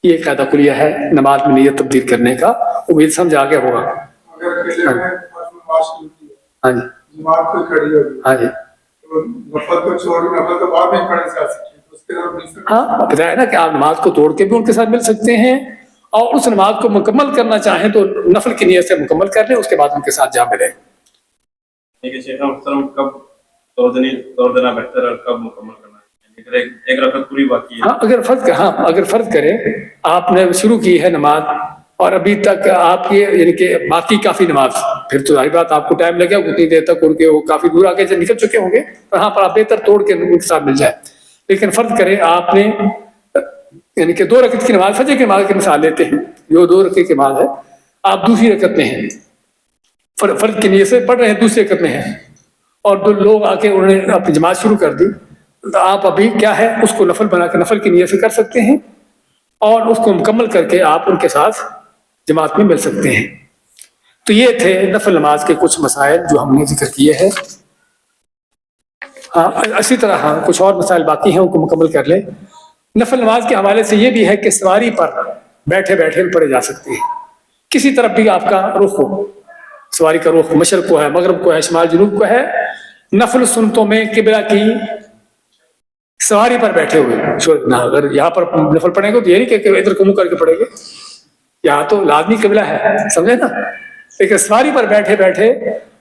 یہ قاعدہ کلیہ ہے نماز میں نیت تبدیل کرنے کا، امید سمجھ آگے ہوگا۔ ہاں جی، ہاں جی، ہاں بتایا نا کہ آپ نماز کو توڑ کے بھی ان کے ساتھ مل سکتے ہیں، اور اس نماز کو مکمل کرنا چاہیں تو نفل کی نیت سے مکمل کر لیں، اس کے بعد ان کے ساتھ جا ملیں۔ کب توڑ دینا بہتر ہے، کب مکمل کرنا ہے؟ ایک رکعت پوری باقی ہے، ہاں اگر فرض کریں آپ نے شروع کی ہے نماز اور ابھی تک آپ کی یعنی کہ باقی کافی نماز پھر تو ظاہر بات آپ کو ٹائم لگے اتنی دیر تک ان کے وہ کافی دور آگے سے نکل چکے ہوں گے، وہاں پر آپ بہتر توڑ کے ان کے ساتھ مل جائے. لیکن فرض کریں آپ نے یعنی کہ 2 رکعت کی نماز، فجر کی نماز کی مثال لیتے ہیں، جو 2 رکعت کی نماز ہے، آپ دوسری رکعت میں ہیں، فرض کی نیت سے پڑھ رہے ہیں، دوسری رکعت میں ہیں، اور 2 لوگ آ کے انہوں نے اپنی جماعت شروع کر دی، تو آپ ابھی کیا ہے اس کو نفل بنا کے نفل کی نیت سے کر سکتے ہیں، اور اس کو مکمل کر کے آپ ان کے ساتھ جماعت میں مل سکتے ہیں. تو یہ تھے نفل نماز کے کچھ مسائل جو ہم نے ذکر کیے ہیں. ہاں اسی طرح ہاں کچھ اور مسائل باقی ہیں، ان کو مکمل کر لیں. نفل نماز کے حوالے سے یہ بھی ہے کہ سواری پر بیٹھے بیٹھے پڑھے جا سکتے ہیں، کسی طرف بھی آپ کا رخ ہو، سواری کا رخ مشرق کو ہے، مغرب کو ہے، شمال جنوب کو ہے، نفل سنتوں میں قبلہ کی سواری پر بیٹھے ہوئے، اگر یہاں پر نفل پڑھیں گے تو یہ نہیں کہ ادھر کو منہ کر کے پڑھیں گے، یہاں تو لازمی قبلہ ہے، سمجھے نا. لیکن سواری پر بیٹھے بیٹھے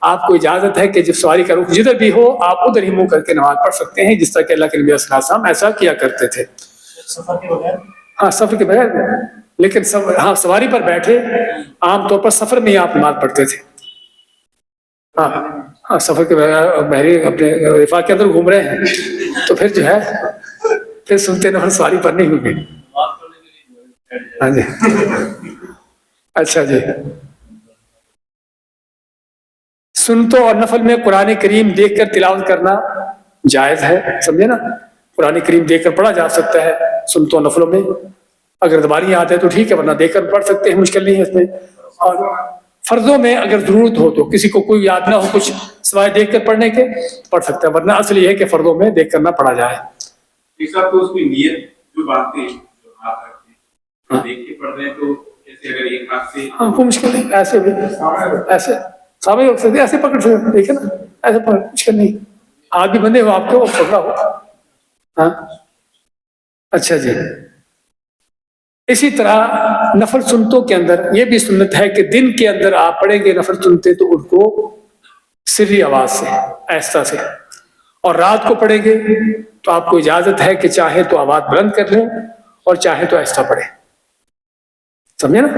آپ کو اجازت ہے کہ جب سواری کا رخ جدھر بھی ہو آپ ادھر ہی منہ کر کے نماز پڑھ سکتے ہیں، جس طرح کہ اللہ کے نبی صلی اللہ علیہ وسلم ایسا کیا کرتے تھے. سفر کے بغیر؟ ہاں سفر کے بغیر، لیکن ہاں سواری پر بیٹھے عام طور پر سفر میں ہی آپ نماز پڑھتے تھے. ہاں ہاں سفر کے بغیر بحری اپنے رفاق کے اندر گھوم رہے ہیں تو پھر جو ہے پھر سنتے نفل سواری پر نہیں ہوگی. ہاں جی اچھا جی. سنتوں اور نفل میں قرآن کریم دیکھ کر تلاوت کرنا جائز ہے، سمجھے نا. قرآن کریم دیکھ کر پڑھا جا سکتا ہے سنتوں اور نفلوں میں، اگر دوبارہ یاد ہے تو ٹھیک ہے، ورنہ دیکھ کر پڑھ سکتے ہیں، مشکل نہیں ہے اس میں. اور فرضوں میں اگر ضرورت ہو تو کسی کو کوئی یاد نہ ہو کچھ سوائے دیکھ کر پڑھنے کے پڑھ سکتا ہے، ورنہ اصل یہ ہے کہ فرضوں میں دیکھ کر نہ پڑھا جائے. تو اس کی نیت جو باندھتے ہیں جو ہاتھ رکھتے ہیں دیکھ کے پڑھ رہے ہیں تو جیسے اگر ایک ہاتھ سے ہاں کوئی مشکل نہیں، ایسے بھی ایسے سامنے رکھ سکتے، ایسے پکڑ سکتے، دیکھیں نا ایسے پکڑ، مشکل نہیں، ہاتھ بھی بندے ہو آپ کو پکڑا ہو. ہاں اچھا جی. اسی طرح نفل سنتوں کے اندر یہ بھی سنت ہے کہ دن کے اندر آپ پڑھیں گے نفل سنتے تو ان کو سری آواز سے، آہستہ سے، اور رات کو پڑھیں گے تو آپ کو اجازت ہے کہ چاہے تو آواز بلند کر لیں اور چاہے تو آہستہ پڑھیں، سمجھے نا.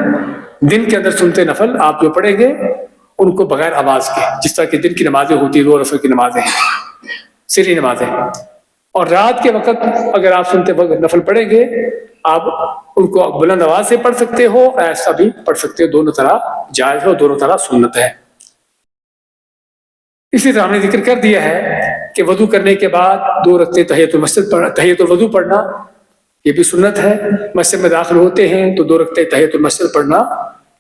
دن کے اندر سنتے نفل آپ جو پڑھیں گے ان کو بغیر آواز کے، جس طرح کہ دن کی نمازیں ہوتی ہیں 2 رکعت کی نمازیں ہیں، سری نمازیں، اور رات کے وقت اگر آپ سنتے وقت نفل پڑھیں گے آپ ان کو بلند آواز سے پڑھ سکتے ہو، ایسا بھی پڑھ سکتے ہو، دونوں طرح جائز ہے اور دونوں طرح سنت ہے. اسی طرح ہم نے ذکر کر دیا ہے کہ وضو کرنے کے بعد 2 رکعتیں تحیۃ المسجد پڑھنا، تحیۃ الوضو پڑھنا یہ بھی سنت ہے. مسجد میں داخل ہوتے ہیں تو 2 رکعتیں تحیۃ المسجد پڑھنا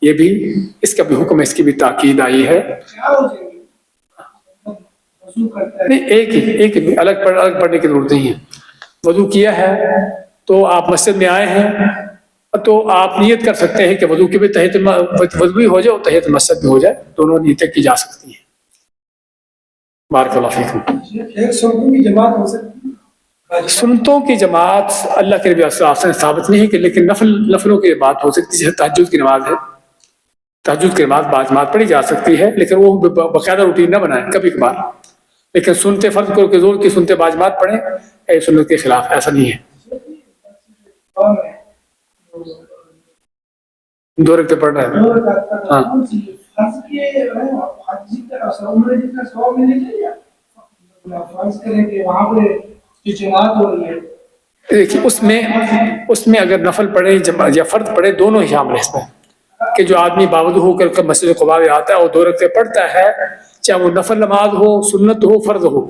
یہ بھی اس کا بھی حکم ہے، اس کی بھی تاکید آئی ہے. نہیں ایک ہی الگ پڑھنے کی ضرورت نہیں ہے. وضو کیا ہے تو آپ مسجد میں آئے ہیں تو آپ نیت کر سکتے ہیں کہ وضو کی بھی وضو بھی ہو جائے اور تحیۃ المسجد بھی ہو جائے، دونوں نیتیں کی جا سکتی ہیں. بارک اللہ فیکم. سنتوں کی جماعت ہو سکتی ہے؟ سنتوں کی جماعت اللہ کے نبی صلی اللہ علیہ وسلم ثابت نہیں کہ، لیکن نفلوں کی بات ہو سکتی ہے، جیسے تہجد کی نماز ہے، تہجد کی نماز باجماعت پڑھی جا سکتی ہے، لیکن وہ باقاعدہ روٹین نہ بنائیں کبھی کبھار. لیکن سنتے فرض کرو کہ زور کی سنتے باجماعت پڑھیں، اے سنت کے خلاف، ایسا نہیں ہے. 2 رکعتیں پڑھ رہے ہیں. ہاں دیکھیے اس میں اگر نفل پڑھے یا فرض پڑھے دونوں ہی شامل ہیں، کہ جو آدمی باوضو ہو کر مسجد قباء میں آتا ہے اور 2 رکعتیں پڑھتا ہے، چاہے وہ نفل نماز ہو، سنت ہو، فرض ہو،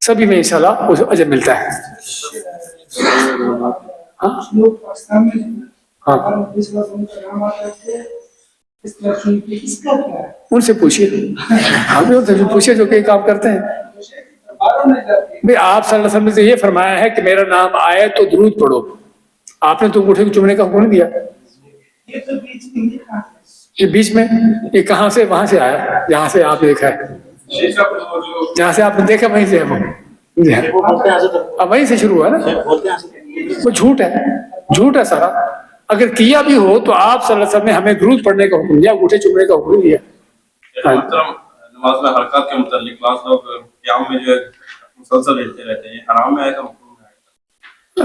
سبھی میں انشاءاللہ اسے اجر ملتا ہے. ان سے پوچھیے، ہمیں ان سے پوچھیے جو کہ کام کرتے ہیں. بھئی آپ صلی اللہ علیہ وسلم سے یہ فرمایا ہے کہ میرا نام آئے تو درود پڑھو، آپ نے تو انگوٹھے کو چومنے کا حکم نہیں دیا. یہ بیچ میں یہ کہاں سے وہاں سے آیا جہاں سے آپ نے دیکھا ہے، جہاں سے آپ نے دیکھا وہیں سے ہے وہ. جی ہاں وہیں سے شروع ہوا نا، وہ جھوٹ ہے سارا. اگر کیا بھی ہو تو آپ صلی اللہ علیہ وسلم نے ہمیں درود پڑھنے کا حکم دیا، انگوٹھے چومنے کا حکم دیا. نماز میں حرکات کے متعلق بعض لوگ قیام میں جو ہے مسلسل لیتے رہتے ہیں، حرام میں ہے کہ مکروہ میں ہے؟